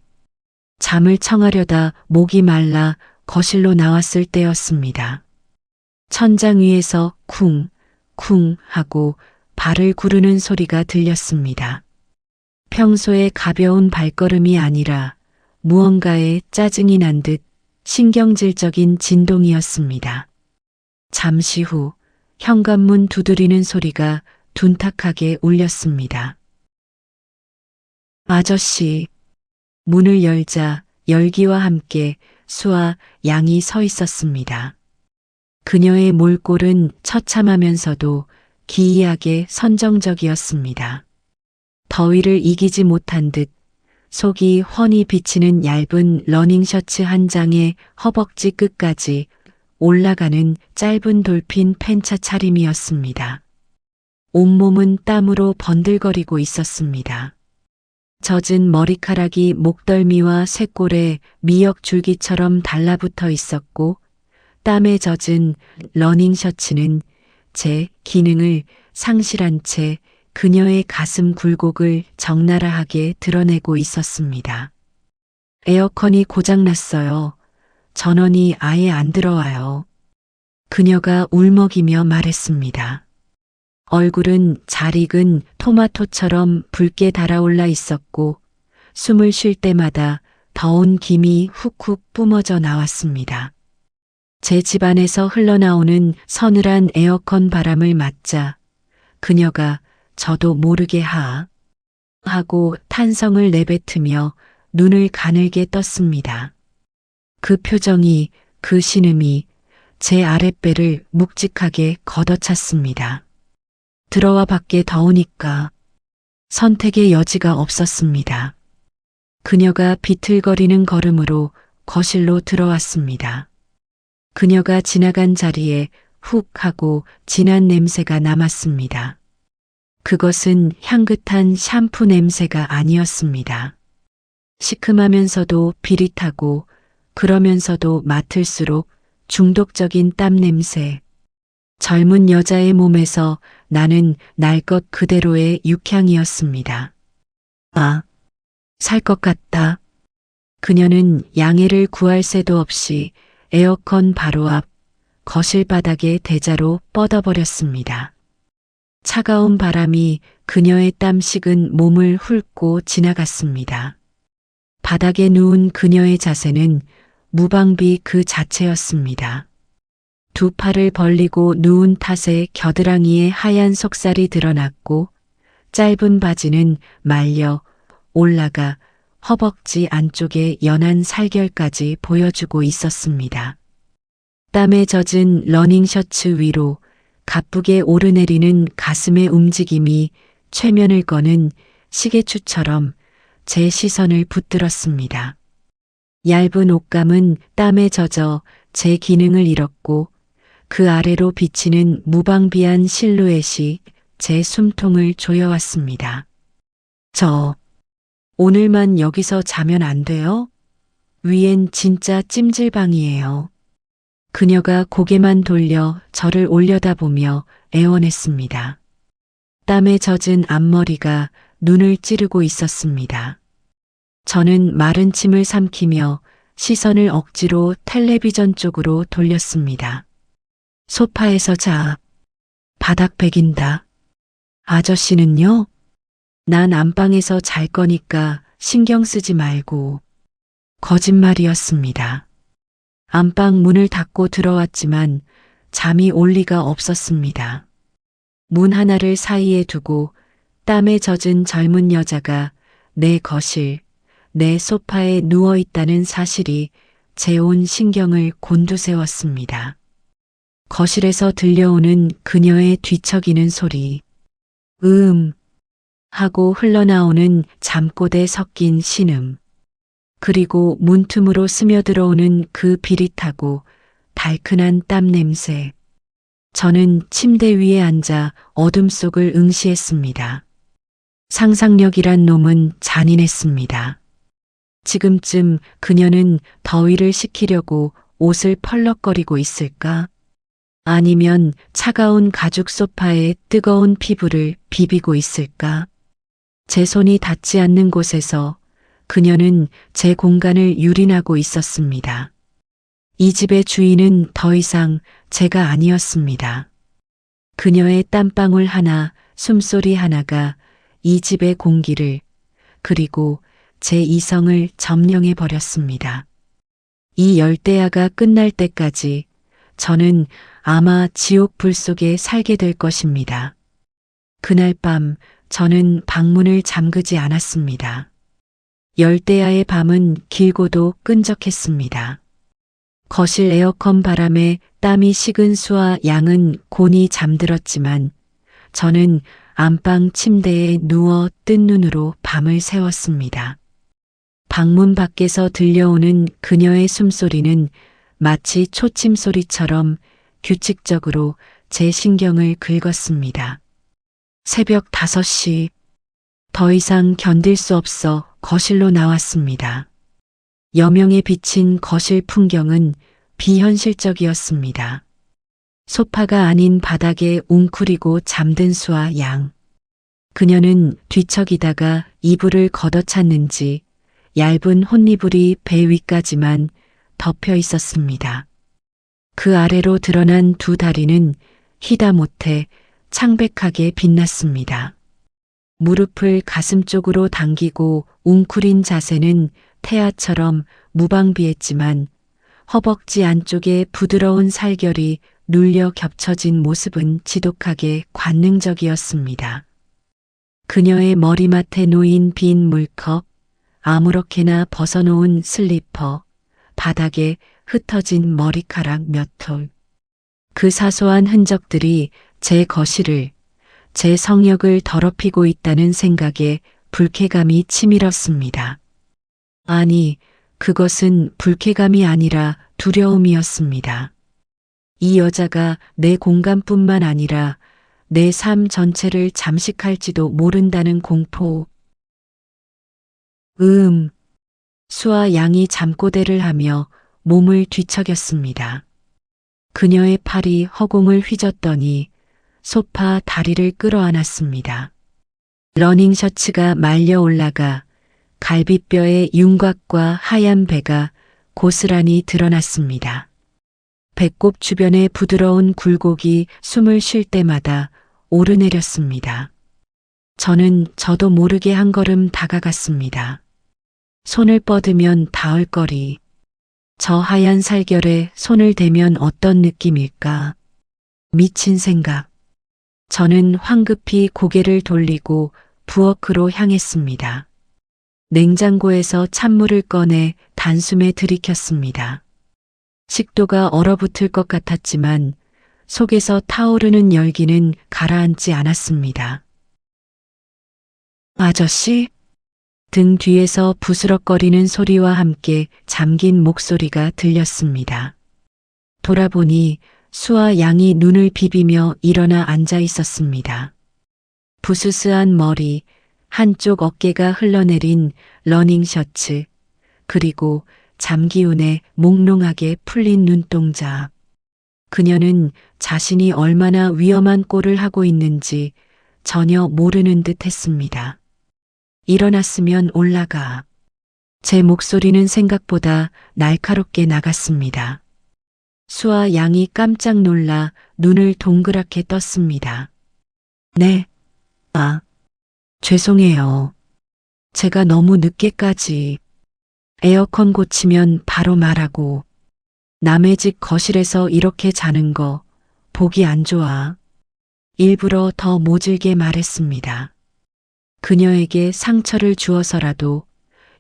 잠을 청하려다 목이 말라 거실로 나왔을 때였습니다. 천장 위에서 쿵, 쿵 하고 발을 구르는 소리가 들렸습니다. 평소의 가벼운 발걸음이 아니라 무언가에 짜증이 난 듯 신경질적인 진동이었습니다. 잠시 후 현관문 두드리는 소리가 둔탁하게 울렸습니다. 아저씨, 문을 열자 열기와 함께 수아 양이 서 있었습니다. 그녀의 몰골은 처참하면서도 기이하게 선정적이었습니다. 더위를 이기지 못한 듯 속이 훤히 비치는 얇은 러닝셔츠 한 장에 허벅지 끝까지 올라가는 짧은 돌핀 팬차 차림이었습니다. 온몸은 땀으로 번들거리고 있었습니다. 젖은 머리카락이 목덜미와 쇄골에 미역 줄기처럼 달라붙어 있었고 땀에 젖은 러닝셔츠는 제 기능을 상실한 채 그녀의 가슴 굴곡을 적나라하게 드러내고 있었습니다. 에어컨이 고장났어요. 전원이 아예 안 들어와요. 그녀가 울먹이며 말했습니다. 얼굴은 잘 익은 토마토처럼 붉게 달아올라 있었고 숨을 쉴 때마다 더운 김이 훅훅 뿜어져 나왔습니다. 제 집안에서 흘러나오는 서늘한 에어컨 바람을 맞자 그녀가 저도 모르게 하고 탄성을 내뱉으며 눈을 가늘게 떴습니다. 그 표정이, 그 신음이 제 아랫배를 묵직하게 걷어찼습니다. 들어와 밖에 더우니까 선택의 여지가 없었습니다. 그녀가 비틀거리는 걸음으로 거실로 들어왔습니다. 그녀가 지나간 자리에 훅 하고 진한 냄새가 남았습니다. 그것은 향긋한 샴푸 냄새가 아니었습니다. 시큼하면서도 비릿하고 그러면서도 맡을수록 중독적인 땀 냄새. 젊은 여자의 몸에서 나는 날 것 그대로의 육향이었습니다. 살 것 같다. 그녀는 양해를 구할 새도 없이 에어컨 바로 앞 거실 바닥에 대자로 뻗어버렸습니다. 차가운 바람이 그녀의 땀 식은 몸을 훑고 지나갔습니다. 바닥에 누운 그녀의 자세는 무방비 그 자체였습니다. 두 팔을 벌리고 누운 탓에 겨드랑이에 하얀 속살이 드러났고 짧은 바지는 말려 올라가 허벅지 안쪽에 연한 살결까지 보여주고 있었습니다. 땀에 젖은 러닝 셔츠 위로 가쁘게 오르내리는 가슴의 움직임이 최면을 거는 시계추처럼 제 시선을 붙들었습니다. 얇은 옷감은 땀에 젖어 제 기능을 잃었고 그 아래로 비치는 무방비한 실루엣이 제 숨통을 조여왔습니다. 저 오늘만 여기서 자면 안 돼요? 위엔 진짜 찜질방이에요. 그녀가 고개만 돌려 저를 올려다보며 애원했습니다. 땀에 젖은 앞머리가 눈을 찌르고 있었습니다. 저는 마른 침을 삼키며 시선을 억지로 텔레비전 쪽으로 돌렸습니다. 소파에서 자. 바닥 베긴다. 아저씨는요? 난 안방에서 잘 거니까 신경 쓰지 말고. 거짓말이었습니다. 안방 문을 닫고 들어왔지만 잠이 올 리가 없었습니다. 문 하나를 사이에 두고 땀에 젖은 젊은 여자가 내 거실, 내 소파에 누워 있다는 사실이 제 온 신경을 곤두세웠습니다. 거실에서 들려오는 그녀의 뒤척이는 소리, 하고 흘러나오는 잠꼬대 섞인 신음, 그리고 문틈으로 스며들어오는 그 비릿하고 달큰한 땀 냄새. 저는 침대 위에 앉아 어둠 속을 응시했습니다. 상상력이란 놈은 잔인했습니다. 지금쯤 그녀는 더위를 식히려고 옷을 펄럭거리고 있을까? 아니면 차가운 가죽 소파에 뜨거운 피부를 비비고 있을까? 제 손이 닿지 않는 곳에서 그녀는 제 공간을 유린하고 있었습니다. 이 집의 주인은 더 이상 제가 아니었습니다. 그녀의 땀방울 하나, 숨소리 하나가 이 집의 공기를, 그리고 제 이성을 점령해 버렸습니다. 이 열대야가 끝날 때까지 저는 아마 지옥 불 속에 살게 될 것입니다. 그날 밤 저는 방문을 잠그지 않았습니다. 열대야의 밤은 길고도 끈적했습니다. 거실 에어컨 바람에 땀이 식은 수와 양은 곤히 잠들었지만 저는 안방 침대에 누워 뜬 눈으로 밤을 새웠습니다. 방문 밖에서 들려오는 그녀의 숨소리는 마치 초침 소리처럼 규칙적으로 제 신경을 긁었습니다. 새벽 5시. 더 이상 견딜 수 없어 거실로 나왔습니다. 여명에 비친 거실 풍경은 비현실적이었습니다. 소파가 아닌 바닥에 웅크리고 잠든 수와 양. 그녀는 뒤척이다가 이불을 걷어찼는지 얇은 혼이불이 배 위까지만 덮여 있었습니다. 그 아래로 드러난 두 다리는 희다못해 창백하게 빛났습니다. 무릎을 가슴 쪽으로 당기고 웅크린 자세는 태아처럼 무방비했지만 허벅지 안쪽에 부드러운 살결이 눌려 겹쳐진 모습은 지독하게 관능적이었습니다. 그녀의 머리맡에 놓인 빈 물컵, 아무렇게나 벗어놓은 슬리퍼, 바닥에 흩어진 머리카락 몇 톨. 그 사소한 흔적들이 제 거실을, 제 성욕을 더럽히고 있다는 생각에 불쾌감이 치밀었습니다. 아니, 그것은 불쾌감이 아니라 두려움이었습니다. 이 여자가 내 공간뿐만 아니라 내 삶 전체를 잠식할지도 모른다는 공포. 수와 양이 잠꼬대를 하며 몸을 뒤척였습니다. 그녀의 팔이 허공을 휘젓더니 소파 다리를 끌어안았습니다. 러닝 셔츠가 말려 올라가 갈비뼈의 윤곽과 하얀 배가 고스란히 드러났습니다. 배꼽 주변의 부드러운 굴곡이 숨을 쉴 때마다 오르내렸습니다. 저는 저도 모르게 한 걸음 다가갔습니다. 손을 뻗으면 닿을 거리. 저 하얀 살결에 손을 대면 어떤 느낌일까? 미친 생각. 저는 황급히 고개를 돌리고 부엌으로 향했습니다. 냉장고에서 찬물을 꺼내 단숨에 들이켰습니다. 식도가 얼어붙을 것 같았지만 속에서 타오르는 열기는 가라앉지 않았습니다. 아저씨? 등 뒤에서 부스럭거리는 소리와 함께 잠긴 목소리가 들렸습니다. 돌아보니 수아 양이 눈을 비비며 일어나 앉아 있었습니다. 부스스한 머리, 한쪽 어깨가 흘러내린 러닝 셔츠, 그리고 잠기운에 몽롱하게 풀린 눈동자. 그녀는 자신이 얼마나 위험한 꼴을 하고 있는지 전혀 모르는 듯 했습니다. 일어났으면 올라가. 제 목소리는 생각보다 날카롭게 나갔습니다. 수아 양이 깜짝 놀라 눈을 동그랗게 떴습니다. 네. 죄송해요. 제가 너무 늦게까지. 에어컨 고치면 바로 말하고. 남의 집 거실에서 이렇게 자는 거 보기 안 좋아. 일부러 더 모질게 말했습니다. 그녀에게 상처를 주어서라도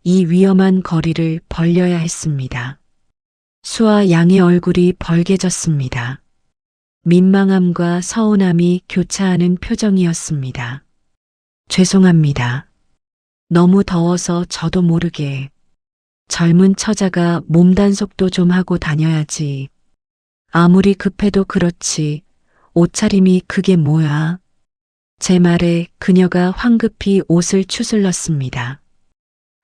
이 위험한 거리를 벌려야 했습니다. 수아 양의 얼굴이 벌개졌습니다. 민망함과 서운함이 교차하는 표정이었습니다. 죄송합니다. 너무 더워서 저도 모르게. 젊은 처자가 몸단속도 좀 하고 다녀야지. 아무리 급해도 그렇지. 옷차림이 그게 뭐야? 제 말에 그녀가 황급히 옷을 추슬렀습니다.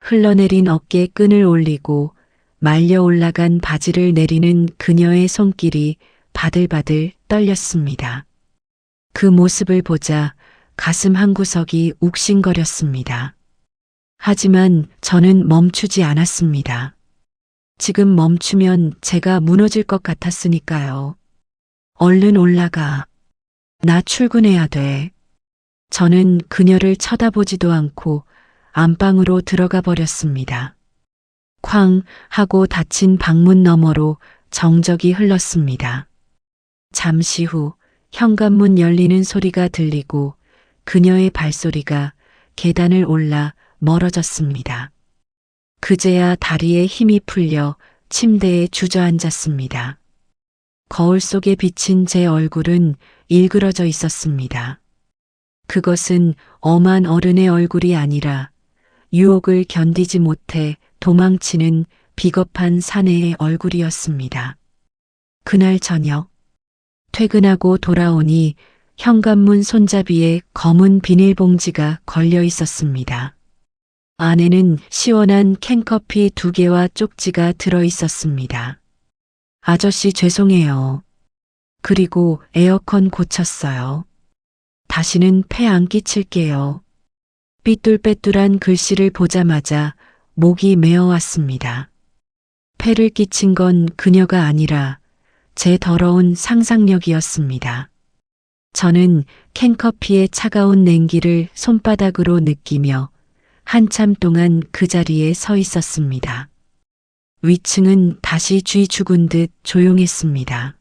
흘러내린 어깨에 끈을 올리고 말려 올라간 바지를 내리는 그녀의 손길이 바들바들 떨렸습니다. 그 모습을 보자 가슴 한구석이 욱신거렸습니다. 하지만 저는 멈추지 않았습니다. 지금 멈추면 제가 무너질 것 같았으니까요. 얼른 올라가. 나 출근해야 돼. 저는 그녀를 쳐다보지도 않고 안방으로 들어가 버렸습니다. 쾅 하고 닫힌 방문 너머로 정적이 흘렀습니다. 잠시 후 현관문 열리는 소리가 들리고 그녀의 발소리가 계단을 올라 멀어졌습니다. 그제야 다리에 힘이 풀려 침대에 주저앉았습니다. 거울 속에 비친 제 얼굴은 일그러져 있었습니다. 그것은 엄한 어른의 얼굴이 아니라 유혹을 견디지 못해 도망치는 비겁한 사내의 얼굴이었습니다. 그날 저녁, 퇴근하고 돌아오니 현관문 손잡이에 검은 비닐봉지가 걸려 있었습니다. 안에는 시원한 캔커피 2개와 쪽지가 들어 있었습니다. 아저씨 죄송해요. 그리고 에어컨 고쳤어요. 다시는 폐 안 끼칠게요. 삐뚤빼뚤한 글씨를 보자마자 목이 메어왔습니다. 폐를 끼친 건 그녀가 아니라 제 더러운 상상력이었습니다. 저는 캔커피의 차가운 냉기를 손바닥으로 느끼며 한참 동안 그 자리에 서 있었습니다. 위층은 다시 쥐 죽은 듯 조용했습니다.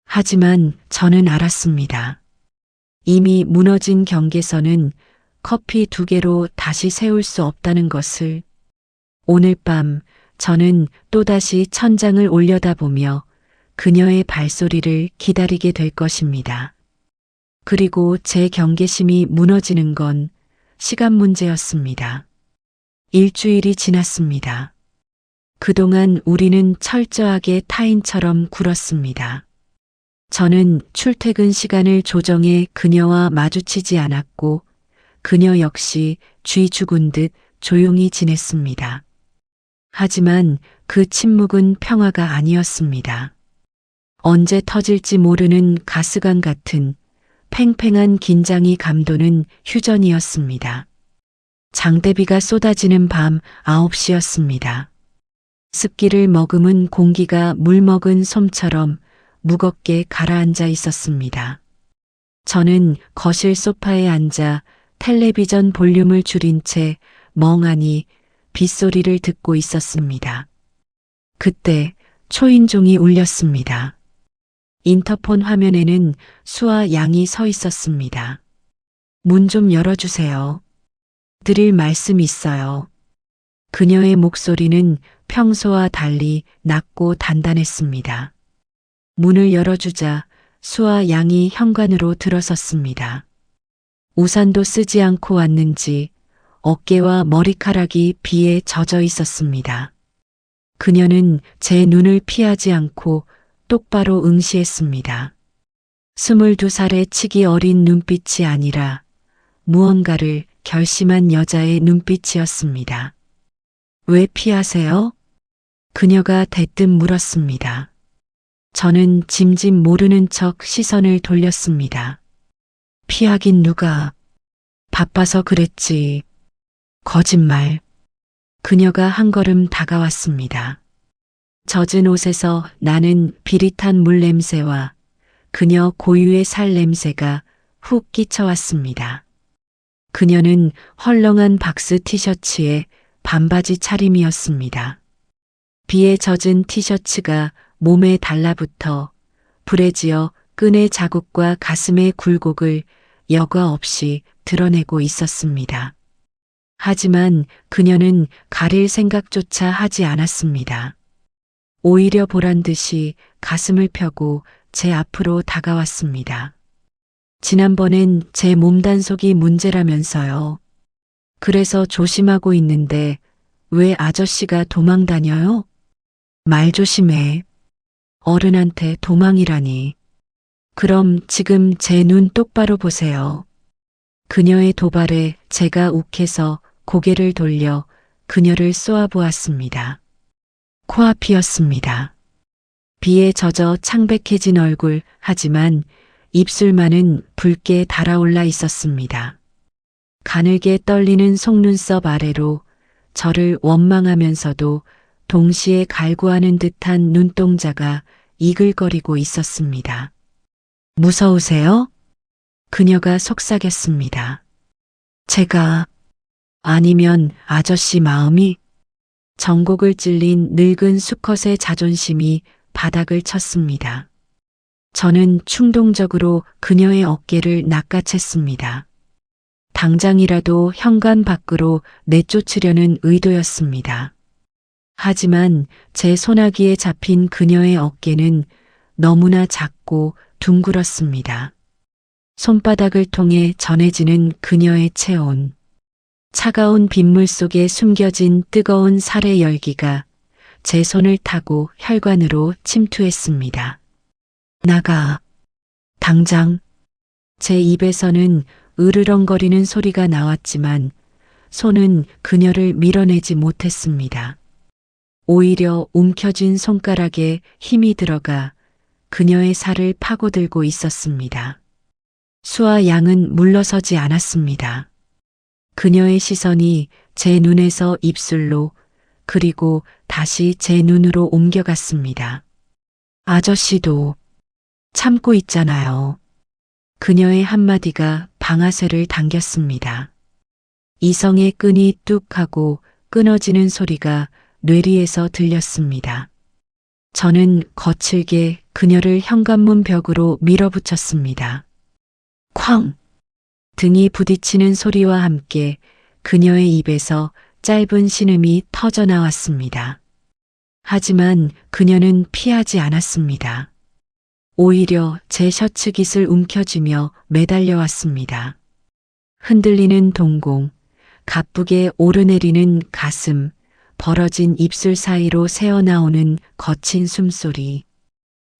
하지만 저는 알았습니다. 이미 무너진 경계선은 커피 2개로 다시 세울 수 없다는 것을. 오늘 밤 저는 또다시 천장을 올려다보며 그녀의 발소리를 기다리게 될 것입니다. 그리고 제 경계심이 무너지는 건 시간 문제였습니다. 일주일이 지났습니다. 그동안 우리는 철저하게 타인처럼 굴었습니다. 저는 출퇴근 시간을 조정해 그녀와 마주치지 않았고 그녀 역시 쥐 죽은 듯 조용히 지냈습니다. 하지만 그 침묵은 평화가 아니었습니다. 언제 터질지 모르는 가스관 같은 팽팽한 긴장이 감도는 휴전이었습니다. 장대비가 쏟아지는 밤 9시였습니다. 습기를 머금은 공기가 물먹은 솜처럼 무겁게 가라앉아 있었습니다. 저는 거실 소파에 앉아 텔레비전 볼륨을 줄인 채 멍하니 빗소리를 듣고 있었습니다. 그때 초인종이 울렸습니다. 인터폰 화면에는 수아 양이 서 있었습니다. 문 좀 열어주세요. 드릴 말씀 있어요. 그녀의 목소리는 평소와 달리 낮고 단단했습니다. 문을 열어주자 수아 양이 현관으로 들어섰습니다. 우산도 쓰지 않고 왔는지 어깨와 머리카락이 비에 젖어 있었습니다. 그녀는 제 눈을 피하지 않고 똑바로 응시했습니다. 22살의 치기 어린 눈빛이 아니라 무언가를 결심한 여자의 눈빛이었습니다. 왜 피하세요? 그녀가 대뜸 물었습니다. 저는 짐짓 모르는 척 시선을 돌렸습니다. 피하긴 누가. 바빠서 그랬지. 거짓말. 그녀가 한 걸음 다가왔습니다. 젖은 옷에서 나는 비릿한 물 냄새와 그녀 고유의 살 냄새가 훅 끼쳐왔습니다. 그녀는 헐렁한 박스 티셔츠에 반바지 차림이었습니다. 비에 젖은 티셔츠가 몸에 달라붙어 불에 지어 끈의 자국과 가슴의 굴곡을 여과 없이 드러내고 있었습니다. 하지만 그녀는 가릴 생각조차 하지 않았습니다. 오히려 보란 듯이 가슴을 펴고 제 앞으로 다가왔습니다. 지난번엔 제 몸 단속이 문제라면서요. 그래서 조심하고 있는데 왜 아저씨가 도망 다녀요? 말 조심해. 어른한테 도망이라니. 그럼 지금 제 눈 똑바로 보세요. 그녀의 도발에 제가 욱해서 고개를 돌려 그녀를 쏘아보았습니다. 코앞이었습니다. 비에 젖어 창백해진 얼굴, 하지만 입술만은 붉게 달아올라 있었습니다. 가늘게 떨리는 속눈썹 아래로 저를 원망하면서도 동시에 갈구하는 듯한 눈동자가 이글거리고 있었습니다. 무서우세요? 그녀가 속삭였습니다. 제가 아니면 아저씨 마음이 전곡을 찔린 늙은 수컷의 자존심이 바닥을 쳤습니다. 저는 충동적으로 그녀의 어깨를 낚아챘습니다. 당장이라도 현관 밖으로 내쫓으려는 의도였습니다. 하지만 제 소나기에 잡힌 그녀의 어깨는 너무나 작고 둥글었습니다. 손바닥을 통해 전해지는 그녀의 체온. 차가운 빗물 속에 숨겨진 뜨거운 살의 열기가 제 손을 타고 혈관으로 침투했습니다. 나가. 당장. 제 입에서는 으르렁거리는 소리가 나왔지만 손은 그녀를 밀어내지 못했습니다. 오히려 움켜쥔 손가락에 힘이 들어가 그녀의 살을 파고들고 있었습니다. 수아 양은 물러서지 않았습니다. 그녀의 시선이 제 눈에서 입술로 그리고 다시 제 눈으로 옮겨갔습니다. 아저씨도 참고 있잖아요. 그녀의 한마디가 방아쇠를 당겼습니다. 이성의 끈이 뚝 하고 끊어지는 소리가 뇌리에서 들렸습니다. 저는 거칠게 그녀를 현관문 벽으로 밀어붙였습니다. 쾅! 등이 부딪히는 소리와 함께 그녀의 입에서 짧은 신음이 터져 나왔습니다. 하지만 그녀는 피하지 않았습니다. 오히려 제 셔츠 깃을 움켜쥐며 매달려왔습니다. 흔들리는 동공, 가쁘게 오르내리는 가슴, 벌어진 입술 사이로 새어나오는 거친 숨소리.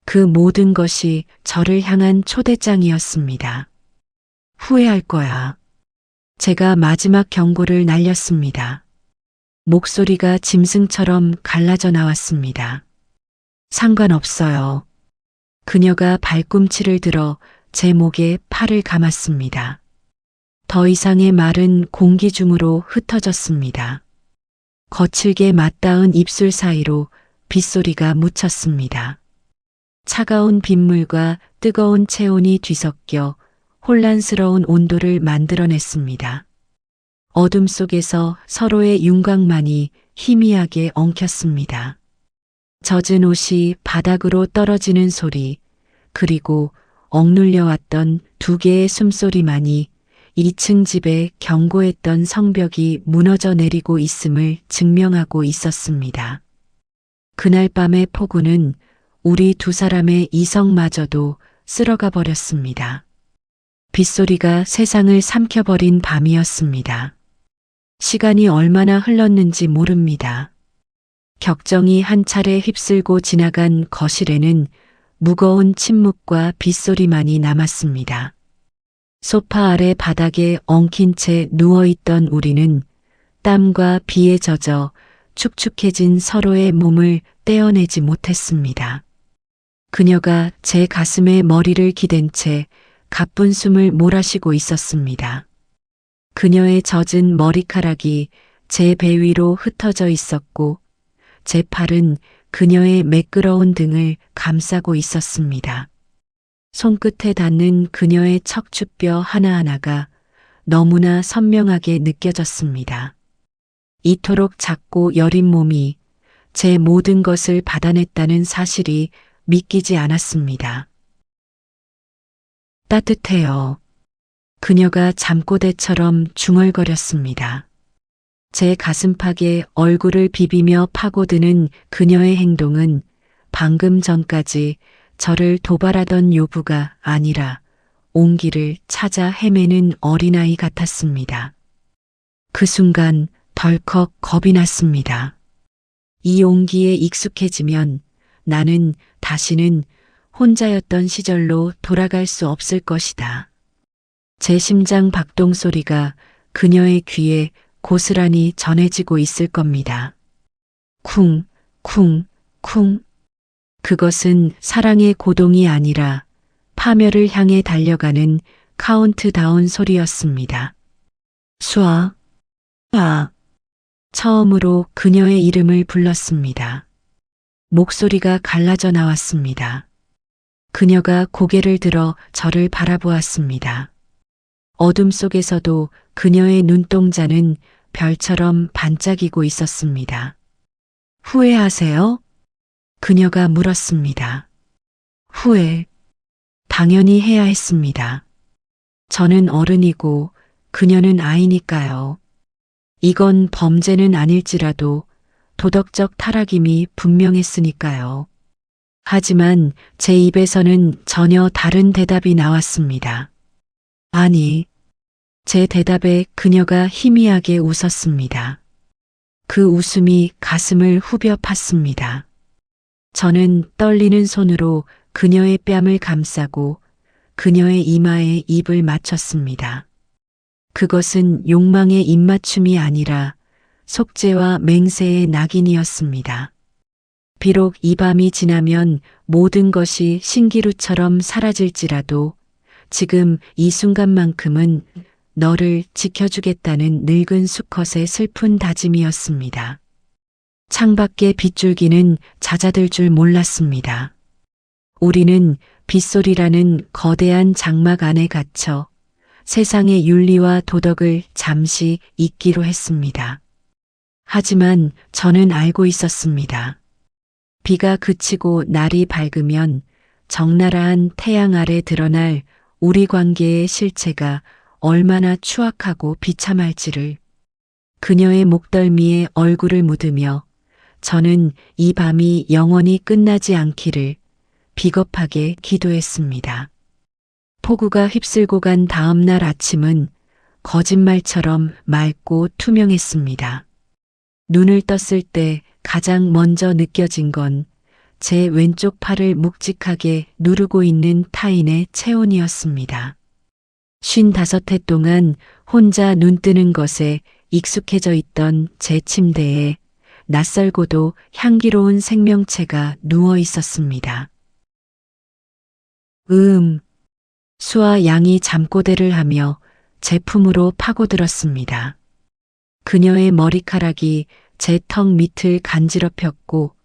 그 모든 것이 저를 향한 초대장이었습니다. 후회할 거야. 제가 마지막 경고를 날렸습니다. 목소리가 짐승처럼 갈라져 나왔습니다. 상관없어요. 그녀가 발꿈치를 들어 제 목에 팔을 감았습니다. 더 이상의 말은 공기 중으로 흩어졌습니다. 거칠게 맞닿은 입술 사이로 빗소리가 묻혔습니다. 차가운 빗물과 뜨거운 체온이 뒤섞여 혼란스러운 온도를 만들어냈습니다. 어둠 속에서 서로의 윤곽만이 희미하게 엉켰습니다. 젖은 옷이 바닥으로 떨어지는 소리, 그리고 억눌려왔던 두 개의 숨소리만이 2층 집에 견고했던 성벽이 무너져 내리고 있음을 증명하고 있었습니다. 그날 밤의 폭우는 우리 두 사람의 이성마저도 쓸어가 버렸습니다. 빗소리가 세상을 삼켜버린 밤이었습니다. 시간이 얼마나 흘렀는지 모릅니다. 격정이 한 차례 휩쓸고 지나간 거실에는 무거운 침묵과 빗소리만이 남았습니다. 소파 아래 바닥에 엉킨 채 누워있던 우리는 땀과 비에 젖어 축축해진 서로의 몸을 떼어내지 못했습니다. 그녀가 제 가슴에 머리를 기댄 채 가쁜 숨을 몰아쉬고 있었습니다. 그녀의 젖은 머리카락이 제 배 위로 흩어져 있었고 제 팔은 그녀의 매끄러운 등을 감싸고 있었습니다. 손끝에 닿는 그녀의 척추뼈 하나하나가 너무나 선명하게 느껴졌습니다. 이토록 작고 여린 몸이 제 모든 것을 받아냈다는 사실이 믿기지 않았습니다. 따뜻해요. 그녀가 잠꼬대처럼 중얼거렸습니다. 제 가슴팍에 얼굴을 비비며 파고드는 그녀의 행동은 방금 전까지 저를 도발하던 요부가 아니라 온기를 찾아 헤매는 어린아이 같았습니다. 그 순간 덜컥 겁이 났습니다. 이 온기에 익숙해지면 나는 다시는 혼자였던 시절로 돌아갈 수 없을 것이다. 제 심장 박동 소리가 그녀의 귀에 고스란히 전해지고 있을 겁니다. 쿵, 쿵, 쿵. 그것은 사랑의 고동이 아니라 파멸을 향해 달려가는 카운트다운 소리였습니다. 수아, 아. 처음으로 그녀의 이름을 불렀습니다. 목소리가 갈라져 나왔습니다. 그녀가 고개를 들어 저를 바라보았습니다. 어둠 속에서도 그녀의 눈동자는 별처럼 반짝이고 있었습니다. 후회하세요? 그녀가 물었습니다. 후회. 당연히 해야 했습니다. 저는 어른이고 그녀는 아이니까요. 이건 범죄는 아닐지라도 도덕적 타락임이 분명했으니까요. 하지만 제 입에서는 전혀 다른 대답이 나왔습니다. 아니, 제 대답에 그녀가 희미하게 웃었습니다. 그 웃음이 가슴을 후벼 팠습니다. 저는 떨리는 손으로 그녀의 뺨을 감싸고 그녀의 이마에 입을 맞췄습니다. 그것은 욕망의 입맞춤이 아니라 속죄와 맹세의 낙인이었습니다. 비록 이 밤이 지나면 모든 것이 신기루처럼 사라질지라도 지금 이 순간만큼은 너를 지켜주겠다는 늙은 수컷의 슬픈 다짐이었습니다. 창밖의 빗줄기는 잦아들 줄 몰랐습니다. 우리는 빗소리라는 거대한 장막 안에 갇혀 세상의 윤리와 도덕을 잠시 잊기로 했습니다. 하지만 저는 알고 있었습니다. 비가 그치고 날이 밝으면 적나라한 태양 아래 드러날 우리 관계의 실체가 얼마나 추악하고 비참할지를. 그녀의 목덜미에 얼굴을 묻으며 저는 이 밤이 영원히 끝나지 않기를 비겁하게 기도했습니다. 폭우가 휩쓸고 간 다음 날 아침은 거짓말처럼 맑고 투명했습니다. 눈을 떴을 때 가장 먼저 느껴진 건 제 왼쪽 팔을 묵직하게 누르고 있는 타인의 체온이었습니다. 55해 동안 혼자 눈 뜨는 것에 익숙해져 있던 제 침대에 낯설고도 향기로운 생명체가 누워 있었습니다. 수아 양이 잠꼬대를 하며 제 품으로 파고들었습니다. 그녀의 머리카락이 제 턱 밑을 간지럽혔고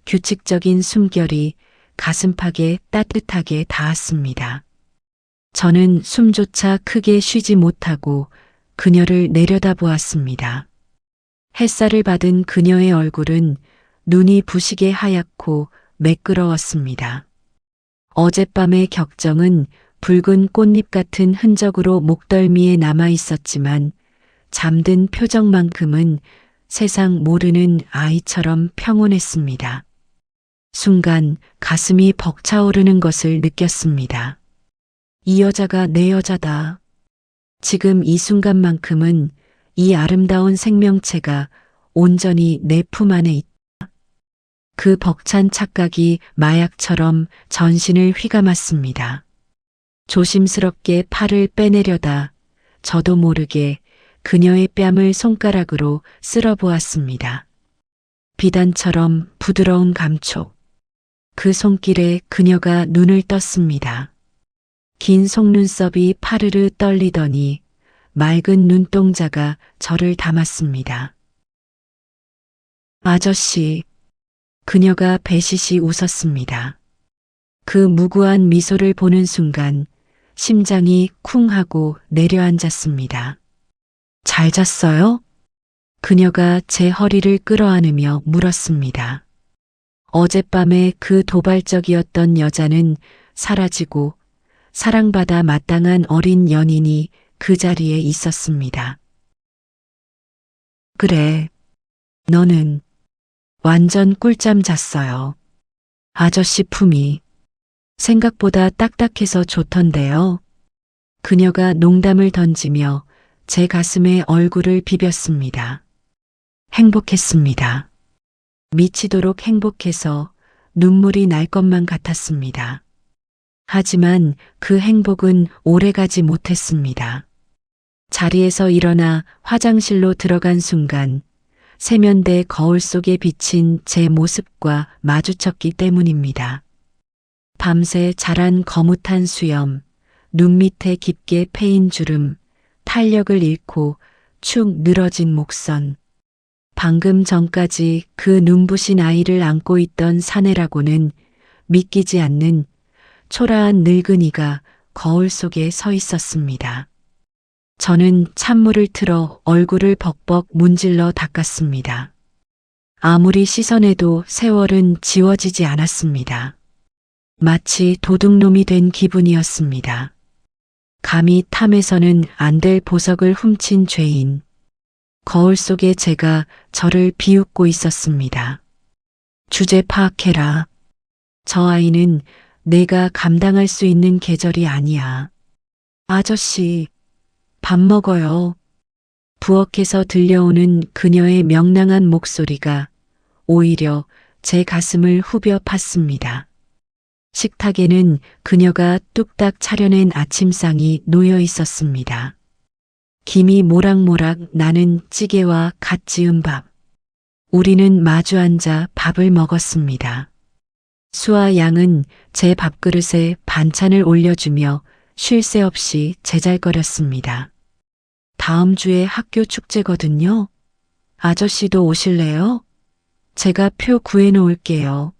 규칙적인 숨결이 가슴팍에 따뜻하게 닿았습니다. 저는 숨조차 크게 쉬지 못하고 그녀를 내려다보았습니다. 햇살을 받은 그녀의 얼굴은 눈이 부시게 하얗고 매끄러웠습니다. 어젯밤의 격정은 붉은 꽃잎 같은 흔적으로 목덜미에 남아 있었지만 잠든 표정만큼은 세상 모르는 아이처럼 평온했습니다. 순간 가슴이 벅차오르는 것을 느꼈습니다. 이 여자가 내 여자다. 지금 이 순간만큼은 이 아름다운 생명체가 온전히 내 품 안에 있다. 그 벅찬 착각이 마약처럼 전신을 휘감았습니다. 조심스럽게 팔을 빼내려다 저도 모르게 그녀의 뺨을 손가락으로 쓸어보았습니다. 비단처럼 부드러운 감촉. 그 손길에 그녀가 눈을 떴습니다. 긴 속눈썹이 파르르 떨리더니 맑은 눈동자가 저를 담았습니다. 아저씨. 그녀가 배시시 웃었습니다. 그 무구한 미소를 보는 순간 심장이 쿵 하고 내려앉았습니다. 잘 잤어요? 그녀가 제 허리를 끌어안으며 물었습니다. 어젯밤에 그 도발적이었던 여자는 사라지고 사랑받아 마땅한 어린 연인이 그 자리에 있었습니다. 그래, 너는 완전 꿀잠 잤어요. 아저씨 품이 생각보다 딱딱해서 좋던데요. 그녀가 농담을 던지며 제 가슴에 얼굴을 비볐습니다. 행복했습니다. 미치도록 행복해서 눈물이 날 것만 같았습니다. 하지만 그 행복은 오래가지 못했습니다. 자리에서 일어나 화장실로 들어간 순간 세면대 거울 속에 비친 제 모습과 마주쳤기 때문입니다. 밤새 자란 거뭇한 수염, 눈 밑에 깊게 패인 주름, 탄력을 잃고 축 늘어진 목선. 방금 전까지 그 눈부신 아이를 안고 있던 사내라고는 믿기지 않는 초라한 늙은이가 거울 속에 서 있었습니다. 저는 찬물을 틀어 얼굴을 벅벅 문질러 닦았습니다. 아무리 씻어내도 세월은 지워지지 않았습니다. 마치 도둑놈이 된 기분이었습니다. 감히 탐해서는 안 될 보석을 훔친 죄인. 거울 속에 제가 저를 비웃고 있었습니다. 주제 파악해라. 저 아이는 내가 감당할 수 있는 계절이 아니야. 아저씨, 밥 먹어요. 부엌에서 들려오는 그녀의 명랑한 목소리가 오히려 제 가슴을 후벼 팠습니다. 식탁에는 그녀가 뚝딱 차려낸 아침상이 놓여 있었습니다. 김이 모락모락 나는 찌개와 갓 지은 밥. 우리는 마주 앉아 밥을 먹었습니다. 수아 양은 제 밥그릇에 반찬을 올려주며 쉴 새 없이 제잘거렸습니다. 다음 주에 학교 축제거든요. 아저씨도 오실래요? 제가 표 구해놓을게요.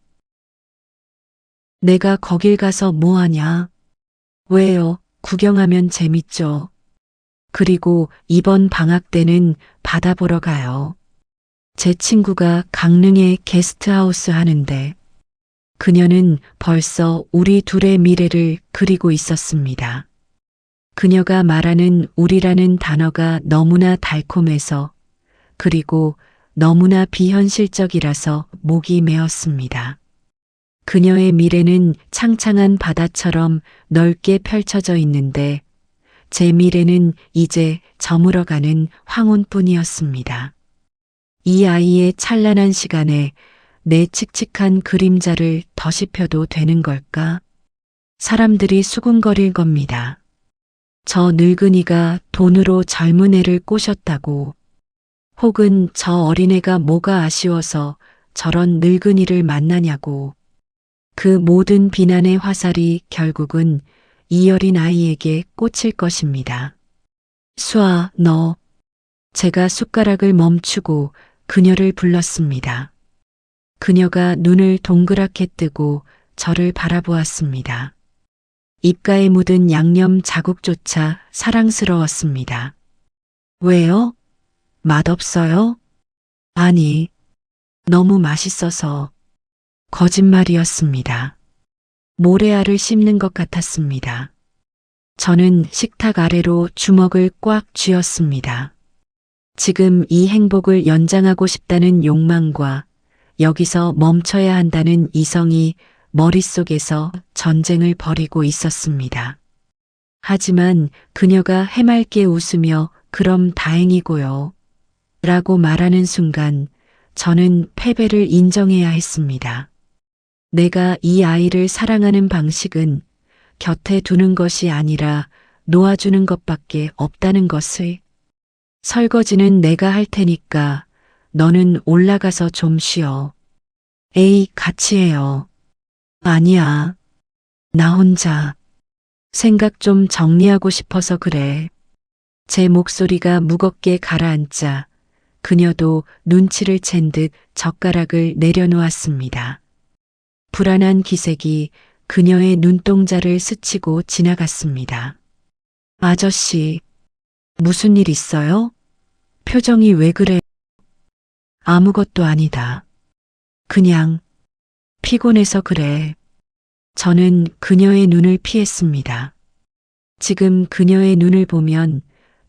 내가 거길 가서 뭐 하냐? 왜요? 구경하면 재밌죠. 그리고 이번 방학 때는 바다 보러 가요. 제 친구가 강릉에 게스트하우스 하는데 그녀는 벌써 우리 둘의 미래를 그리고 있었습니다. 그녀가 말하는 우리라는 단어가 너무나 달콤해서 그리고 너무나 비현실적이라서 목이 메었습니다. 그녀의 미래는 창창한 바다처럼 넓게 펼쳐져 있는데 제 미래는 이제 저물어가는 황혼뿐이었습니다. 이 아이의 찬란한 시간에 내 칙칙한 그림자를 더씹혀도 되는 걸까? 사람들이 수군거릴 겁니다. 저 늙은이가 돈으로 젊은 애를 꼬셨다고. 혹은 저 어린애가 뭐가 아쉬워서 저런 늙은이를 만나냐고. 그 모든 비난의 화살이 결국은 이 어린 아이에게 꽂힐 것입니다. 수아, 너. 제가 숟가락을 멈추고 그녀를 불렀습니다. 그녀가 눈을 동그랗게 뜨고 저를 바라보았습니다. 입가에 묻은 양념 자국조차 사랑스러웠습니다. 왜요? 맛없어요? 아니, 너무 맛있어서 거짓말이었습니다. 모래알을 씹는 것 같았습니다. 저는 식탁 아래로 주먹을 꽉 쥐었습니다. 지금 이 행복을 연장하고 싶다는 욕망과 여기서 멈춰야 한다는 이성이 머릿속에서 전쟁을 벌이고 있었습니다. 하지만 그녀가 해맑게 웃으며 그럼 다행이고요. 라고 말하는 순간 저는 패배를 인정해야 했습니다. 내가 이 아이를 사랑하는 방식은 곁에 두는 것이 아니라 놓아주는 것밖에 없다는 것을. 설거지는 내가 할 테니까 너는 올라가서 좀 쉬어. 에이, 같이 해요. 아니야. 나 혼자. 생각 좀 정리하고 싶어서 그래. 제 목소리가 무겁게 가라앉자 그녀도 눈치를 챈 듯 젓가락을 내려놓았습니다. 불안한 기색이 그녀의 눈동자를 스치고 지나갔습니다. 아저씨, 무슨 일 있어요? 표정이 왜 그래? 아무것도 아니다. 그냥 피곤해서 그래. 저는 그녀의 눈을 피했습니다. 지금 그녀의 눈을 보면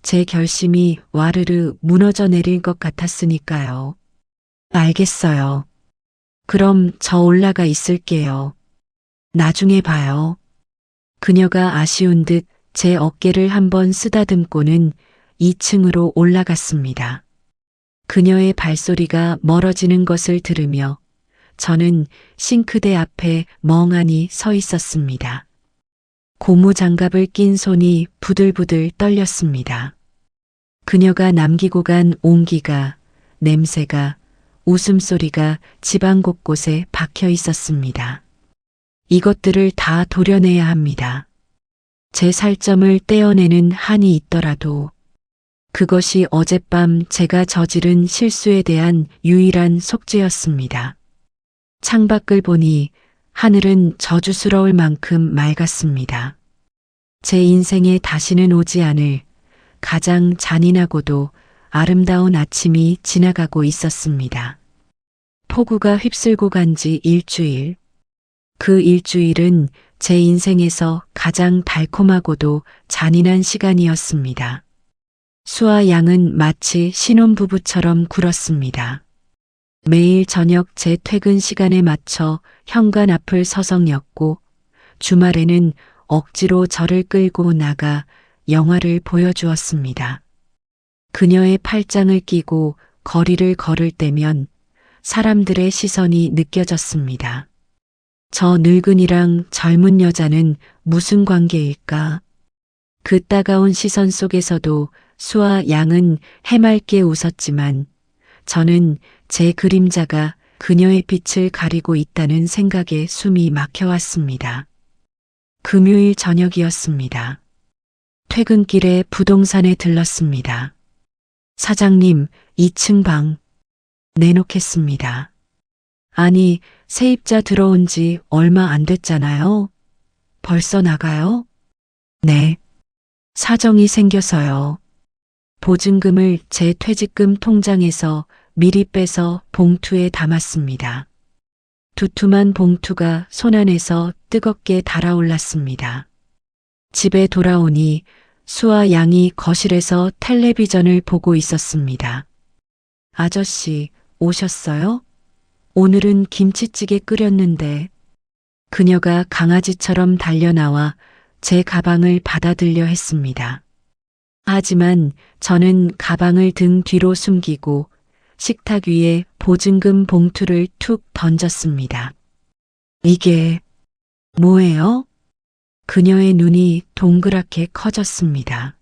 제 결심이 와르르 무너져 내릴 것 같았으니까요. 알겠어요. 그럼 저 올라가 있을게요. 나중에 봐요. 그녀가 아쉬운 듯 제 어깨를 한번 쓰다듬고는 2층으로 올라갔습니다. 그녀의 발소리가 멀어지는 것을 들으며 저는 싱크대 앞에 멍하니 서 있었습니다. 고무 장갑을 낀 손이 부들부들 떨렸습니다. 그녀가 남기고 간 온기가, 냄새가, 웃음소리가 집안 곳곳에 박혀 있었습니다. 이것들을 다 도려내야 합니다. 제 살점을 떼어내는 한이 있더라도 그것이 어젯밤 제가 저지른 실수에 대한 유일한 속죄였습니다. 창밖을 보니 하늘은 저주스러울 만큼 맑았습니다. 제 인생에 다시는 오지 않을 가장 잔인하고도 아름다운 아침이 지나가고 있었습니다. 폭우가 휩쓸고 간 지 일주일. 그 일주일은 제 인생에서 가장 달콤하고도 잔인한 시간이었습니다. 수아 양은 마치 신혼부부처럼 굴었습니다. 매일 저녁 제 퇴근 시간에 맞춰 현관 앞을 서성였고 주말에는 억지로 저를 끌고 나가 영화를 보여주었습니다. 그녀의 팔짱을 끼고 거리를 걸을 때면 사람들의 시선이 느껴졌습니다. 저 늙은이랑 젊은 여자는 무슨 관계일까? 그 따가운 시선 속에서도 수아 양은 해맑게 웃었지만 저는 제 그림자가 그녀의 빛을 가리고 있다는 생각에 숨이 막혀왔습니다. 금요일 저녁이었습니다. 퇴근길에 부동산에 들렀습니다. 사장님, 2층 방 내놓겠습니다. 아니, 세입자 들어온 지 얼마 안 됐잖아요. 벌써 나가요? 네. 사정이 생겨서요. 보증금을 제 퇴직금 통장에서 미리 빼서 봉투에 담았습니다. 두툼한 봉투가 손안에서 뜨겁게 달아올랐습니다. 집에 돌아오니 수아 양이 거실에서 텔레비전을 보고 있었습니다. 아저씨, 오셨어요? 오늘은 김치찌개 끓였는데. 그녀가 강아지처럼 달려나와 제 가방을 받아들려 했습니다. 하지만 저는 가방을 등 뒤로 숨기고 식탁 위에 보증금 봉투를 툭 던졌습니다. 이게 뭐예요? 그녀의 눈이 동그랗게 커졌습니다.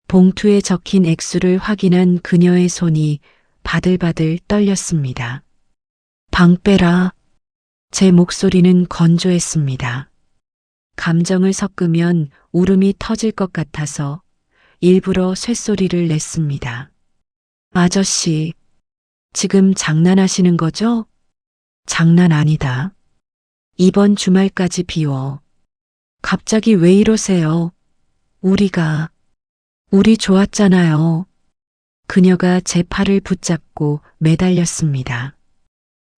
봉투에 적힌 액수를 확인한 그녀의 손이 바들바들 떨렸습니다. 방 빼라. 제 목소리는 건조했습니다. 감정을 섞으면 울음이 터질 것 같아서 일부러 쇳소리를 냈습니다. 아저씨, 지금 장난하시는 거죠? 장난 아니다. 이번 주말까지 비워. 갑자기 왜 이러세요? 우리 좋았잖아요. 그녀가 제 팔을 붙잡고 매달렸습니다.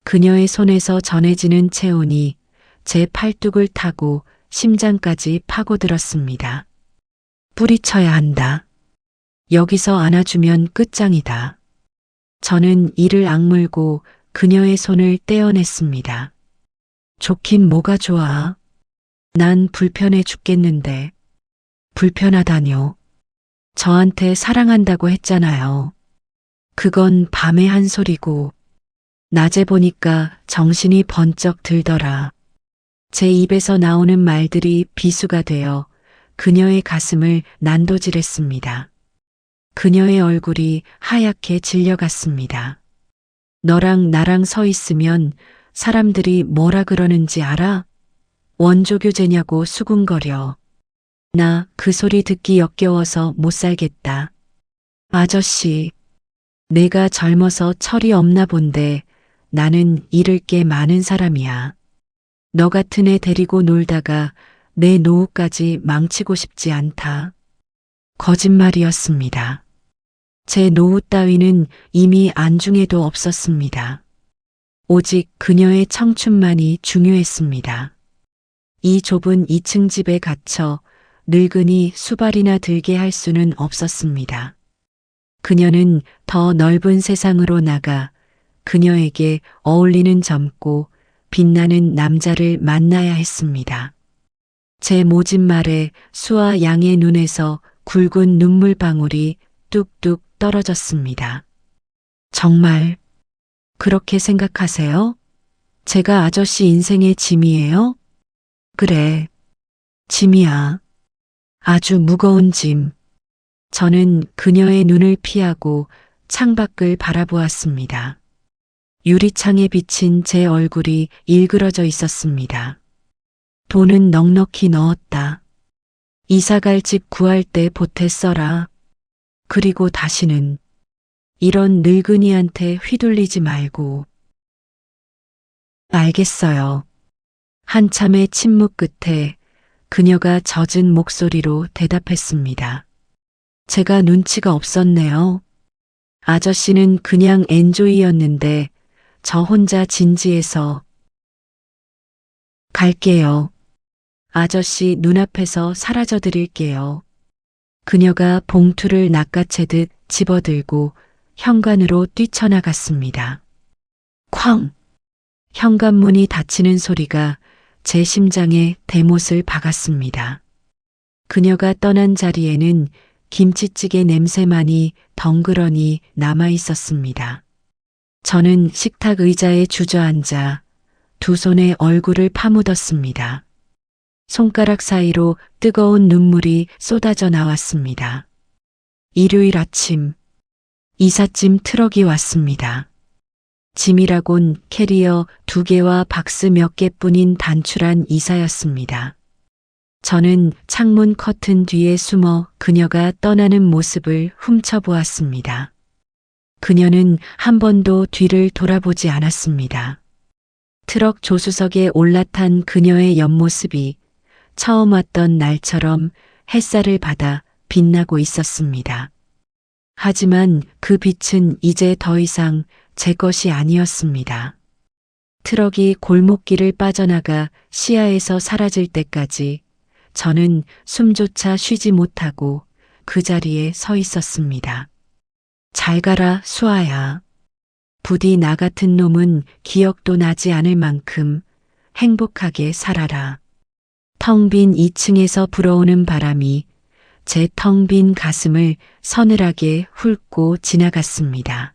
그녀의 손에서 전해지는 체온이 제 팔뚝을 타고 심장까지 파고들었습니다. 뿌리쳐야 한다. 여기서 안아주면 끝장이다. 저는 이를 악물고 그녀의 손을 떼어냈습니다. 좋긴 뭐가 좋아. 난 불편해 죽겠는데. 불편하다뇨. 저한테 사랑한다고 했잖아요. 그건 밤에 한 소리고, 낮에 보니까 정신이 번쩍 들더라. 제 입에서 나오는 말들이 비수가 되어 그녀의 가슴을 난도질했습니다. 그녀의 얼굴이 하얗게 질려갔습니다. 너랑 나랑 서 있으면 사람들이 뭐라 그러는지 알아? 원조교제냐고 수군거려. 나 그 소리 듣기 역겨워서 못 살겠다. 아저씨, 내가 젊어서 철이 없나 본데 나는 잃을 게 많은 사람이야. 너 같은 애 데리고 놀다가 내 노후까지 망치고 싶지 않다. 거짓말이었습니다. 제 노후 따위는 이미 안중에도 없었습니다. 오직 그녀의 청춘만이 중요했습니다. 이 좁은 2층 집에 갇혀 늙은이 수발이나 들게 할 수는 없었습니다. 그녀는 더 넓은 세상으로 나가 그녀에게 어울리는 젊고 빛나는 남자를 만나야 했습니다. 제 모진 말에 수아 양의 눈에서 굵은 눈물방울이 뚝뚝 떨어졌습니다. 정말 그렇게 생각하세요? 제가 아저씨 인생의 짐이에요? 그래, 짐이야. 아주 무거운 짐. 저는 그녀의 눈을 피하고 창밖을 바라보았습니다. 유리창에 비친 제 얼굴이 일그러져 있었습니다. 돈은 넉넉히 넣었다. 이사갈 집 구할 때 보태 써라. 그리고 다시는 이런 늙은이한테 휘둘리지 말고. 알겠어요. 한참의 침묵 끝에 그녀가 젖은 목소리로 대답했습니다. 제가 눈치가 없었네요. 아저씨는 그냥 엔조이였는데 저 혼자 진지해서. 갈게요. 아저씨 눈앞에서 사라져 드릴게요. 그녀가 봉투를 낚아채듯 집어들고 현관으로 뛰쳐나갔습니다. 쾅! 현관문이 닫히는 소리가 제 심장에 대못을 박았습니다. 그녀가 떠난 자리에는 김치찌개 냄새만이 덩그러니 남아 있었습니다. 저는 식탁 의자에 주저앉아 두 손에 얼굴을 파묻었습니다. 손가락 사이로 뜨거운 눈물이 쏟아져 나왔습니다. 일요일 아침, 이삿짐 트럭이 왔습니다. 짐이라곤 캐리어 2개와 박스 몇 개뿐인 단출한 이사였습니다. 저는 창문 커튼 뒤에 숨어 그녀가 떠나는 모습을 훔쳐보았습니다. 그녀는 한 번도 뒤를 돌아보지 않았습니다. 트럭 조수석에 올라탄 그녀의 옆모습이 처음 왔던 날처럼 햇살을 받아 빛나고 있었습니다. 하지만 그 빛은 이제 더 이상 제 것이 아니었습니다. 트럭이 골목길을 빠져나가 시야에서 사라질 때까지 저는 숨조차 쉬지 못하고 그 자리에 서 있었습니다. 잘 가라, 수아야. 부디 나 같은 놈은 기억도 나지 않을 만큼 행복하게 살아라. 텅 빈 2층에서 불어오는 바람이 제 텅 빈 가슴을 서늘하게 훑고 지나갔습니다.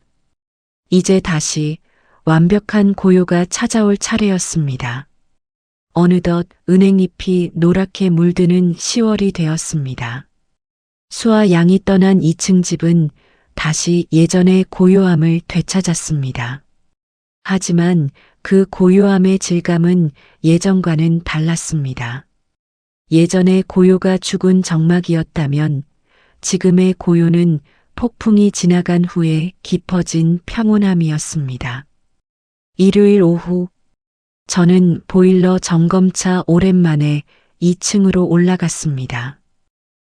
이제 다시 완벽한 고요가 찾아올 차례였습니다. 어느덧 은행잎이 노랗게 물드는 10월이 되었습니다. 수아 양이 떠난 2층 집은 다시 예전의 고요함을 되찾았습니다. 하지만 그 고요함의 질감은 예전과는 달랐습니다. 예전의 고요가 죽은 정막이었다면 지금의 고요는 폭풍이 지나간 후에 깊어진 평온함이었습니다. 일요일 오후, 저는 보일러 점검차 오랜만에 2층으로 올라갔습니다.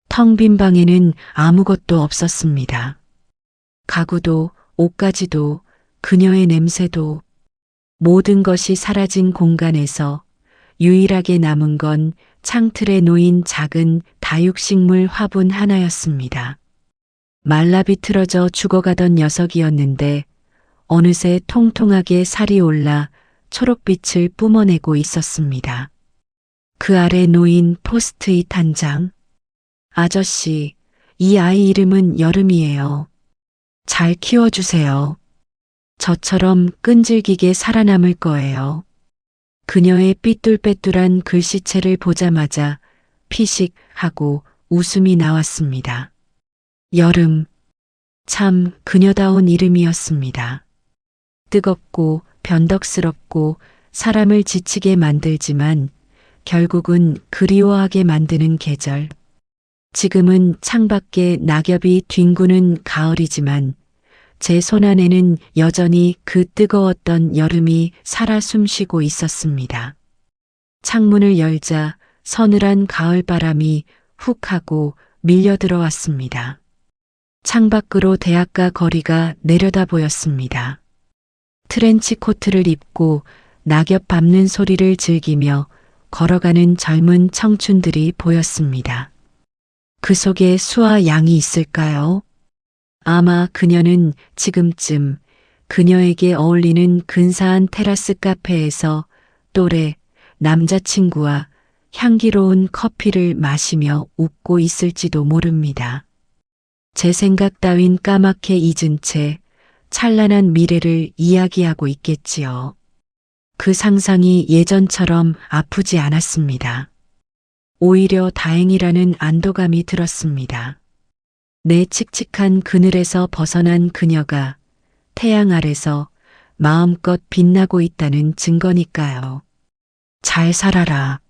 텅 빈 방에는 아무것도 없었습니다. 가구도, 옷가지도, 그녀의 냄새도 모든 것이 사라진 공간에서 유일하게 남은 건 창틀에 놓인 작은 다육식물 화분 하나였습니다. 말라비틀어져 죽어가던 녀석이었는데 어느새 통통하게 살이 올라 초록빛을 뿜어내고 있었습니다. 그 아래 놓인 포스트잇 한 장. 아저씨, 이 아이 이름은 여름이에요. 잘 키워주세요. 저처럼 끈질기게 살아남을 거예요. 그녀의 삐뚤빼뚤한 글씨체를 보자마자 피식 하고 웃음이 나왔습니다. 여름. 참 그녀다운 이름이었습니다. 뜨겁고 변덕스럽고 사람을 지치게 만들지만 결국은 그리워하게 만드는 계절. 지금은 창밖에 낙엽이 뒹구는 가을이지만 제 손안에는 여전히 그 뜨거웠던 여름이 살아 숨쉬고 있었습니다. 창문을 열자 서늘한 가을바람이 훅 하고 밀려 들어왔습니다. 창밖으로 대학가 거리가 내려다 보였습니다. 트렌치 코트를 입고 낙엽 밟는 소리를 즐기며 걸어가는 젊은 청춘들이 보였습니다. 그 속에 수아 양이 있을까요? 아마 그녀는 지금쯤 그녀에게 어울리는 근사한 테라스 카페에서 또래 남자친구와 향기로운 커피를 마시며 웃고 있을지도 모릅니다. 제 생각 따윈 까맣게 잊은 채 찬란한 미래를 이야기하고 있겠지요. 그 상상이 예전처럼 아프지 않았습니다. 오히려 다행이라는 안도감이 들었습니다. 내 칙칙한 그늘에서 벗어난 그녀가 태양 아래서 마음껏 빛나고 있다는 증거니까요. 잘 살아라.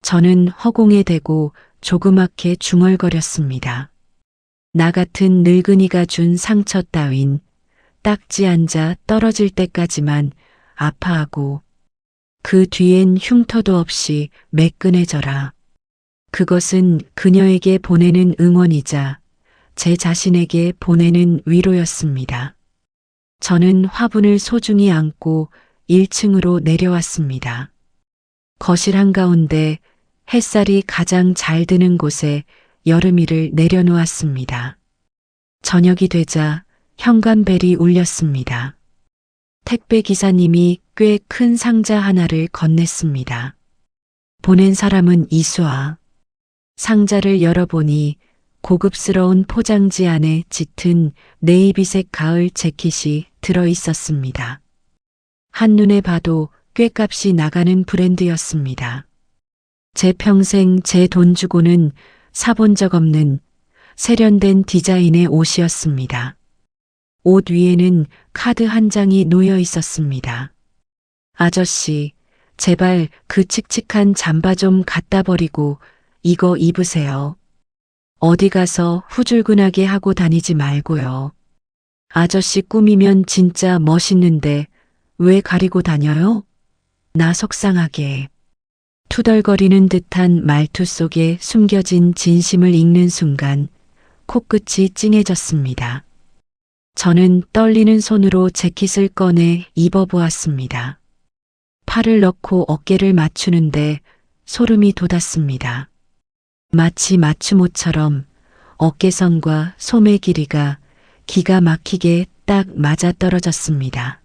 저는 허공에 대고 조그맣게 중얼거렸습니다. 나 같은 늙은이가 준 상처 따윈 딱지 앉아 떨어질 때까지만 아파하고 그 뒤엔 흉터도 없이 매끈해져라. 그것은 그녀에게 보내는 응원이자 제 자신에게 보내는 위로였습니다. 저는 화분을 소중히 안고 1층으로 내려왔습니다. 거실 한가운데 햇살이 가장 잘 드는 곳에 여름이를 내려놓았습니다. 저녁이 되자 현관벨이 울렸습니다. 택배 기사님이 꽤 큰 상자 하나를 건넸습니다. 보낸 사람은 이수아. 상자를 열어보니 고급스러운 포장지 안에 짙은 네이비색 가을 재킷이 들어 있었습니다. 한눈에 봐도 꾀값이 나가는 브랜드였습니다. 제 평생 제 돈 주고는 사본 적 없는 세련된 디자인의 옷이었습니다. 옷 위에는 카드 한 장이 놓여 있었습니다. 아저씨, 제발 그 칙칙한 잠바 좀 갖다 버리고 이거 입으세요. 어디 가서 후줄근하게 하고 다니지 말고요. 아저씨 꾸미면 진짜 멋있는데 왜 가리고 다녀요? 나 속상하게. 투덜거리는 듯한 말투 속에 숨겨진 진심을 읽는 순간 코끝이 찡해졌습니다. 저는 떨리는 손으로 재킷을 꺼내 입어보았습니다. 팔을 넣고 어깨를 맞추는데 소름이 돋았습니다. 마치 맞춤옷처럼 어깨선과 소매 길이가 기가 막히게 딱 맞아떨어졌습니다.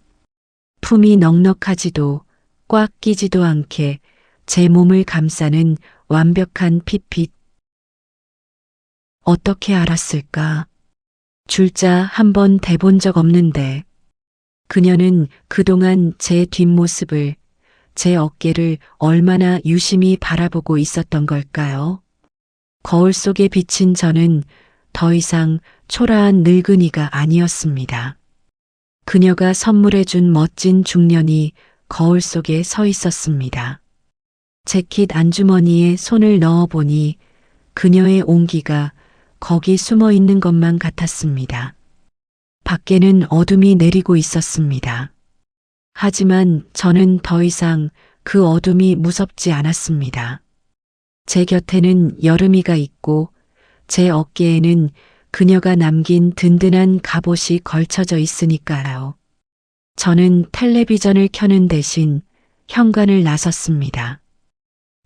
품이 넉넉하지도 꽉 끼지도 않게 제 몸을 감싸는 완벽한 핏빛. 어떻게 알았을까? 줄자 한 번 대본 적 없는데 그녀는 그동안 제 뒷모습을, 제 어깨를 얼마나 유심히 바라보고 있었던 걸까요? 거울 속에 비친 저는 더 이상 초라한 늙은이가 아니었습니다. 그녀가 선물해준 멋진 중년이 거울 속에 서 있었습니다. 재킷 안주머니에 손을 넣어보니 그녀의 온기가 거기 숨어 있는 것만 같았습니다. 밖에는 어둠이 내리고 있었습니다. 하지만 저는 더 이상 그 어둠이 무섭지 않았습니다. 제 곁에는 여름이가 있고 제 어깨에는 그녀가 남긴 든든한 갑옷이 걸쳐져 있으니까요. 저는 텔레비전을 켜는 대신 현관을 나섰습니다.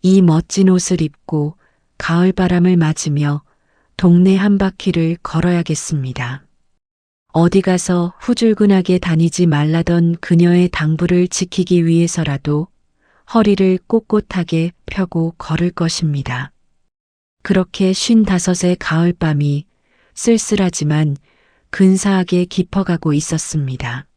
이 멋진 옷을 입고 가을 바람을 맞으며 동네 한 바퀴를 걸어야겠습니다. 어디 가서 후줄근하게 다니지 말라던 그녀의 당부를 지키기 위해서라도 허리를 꼿꼿하게 펴고 걸을 것입니다. 그렇게 55의 가을밤이 쓸쓸하지만 근사하게 깊어가고 있었습니다.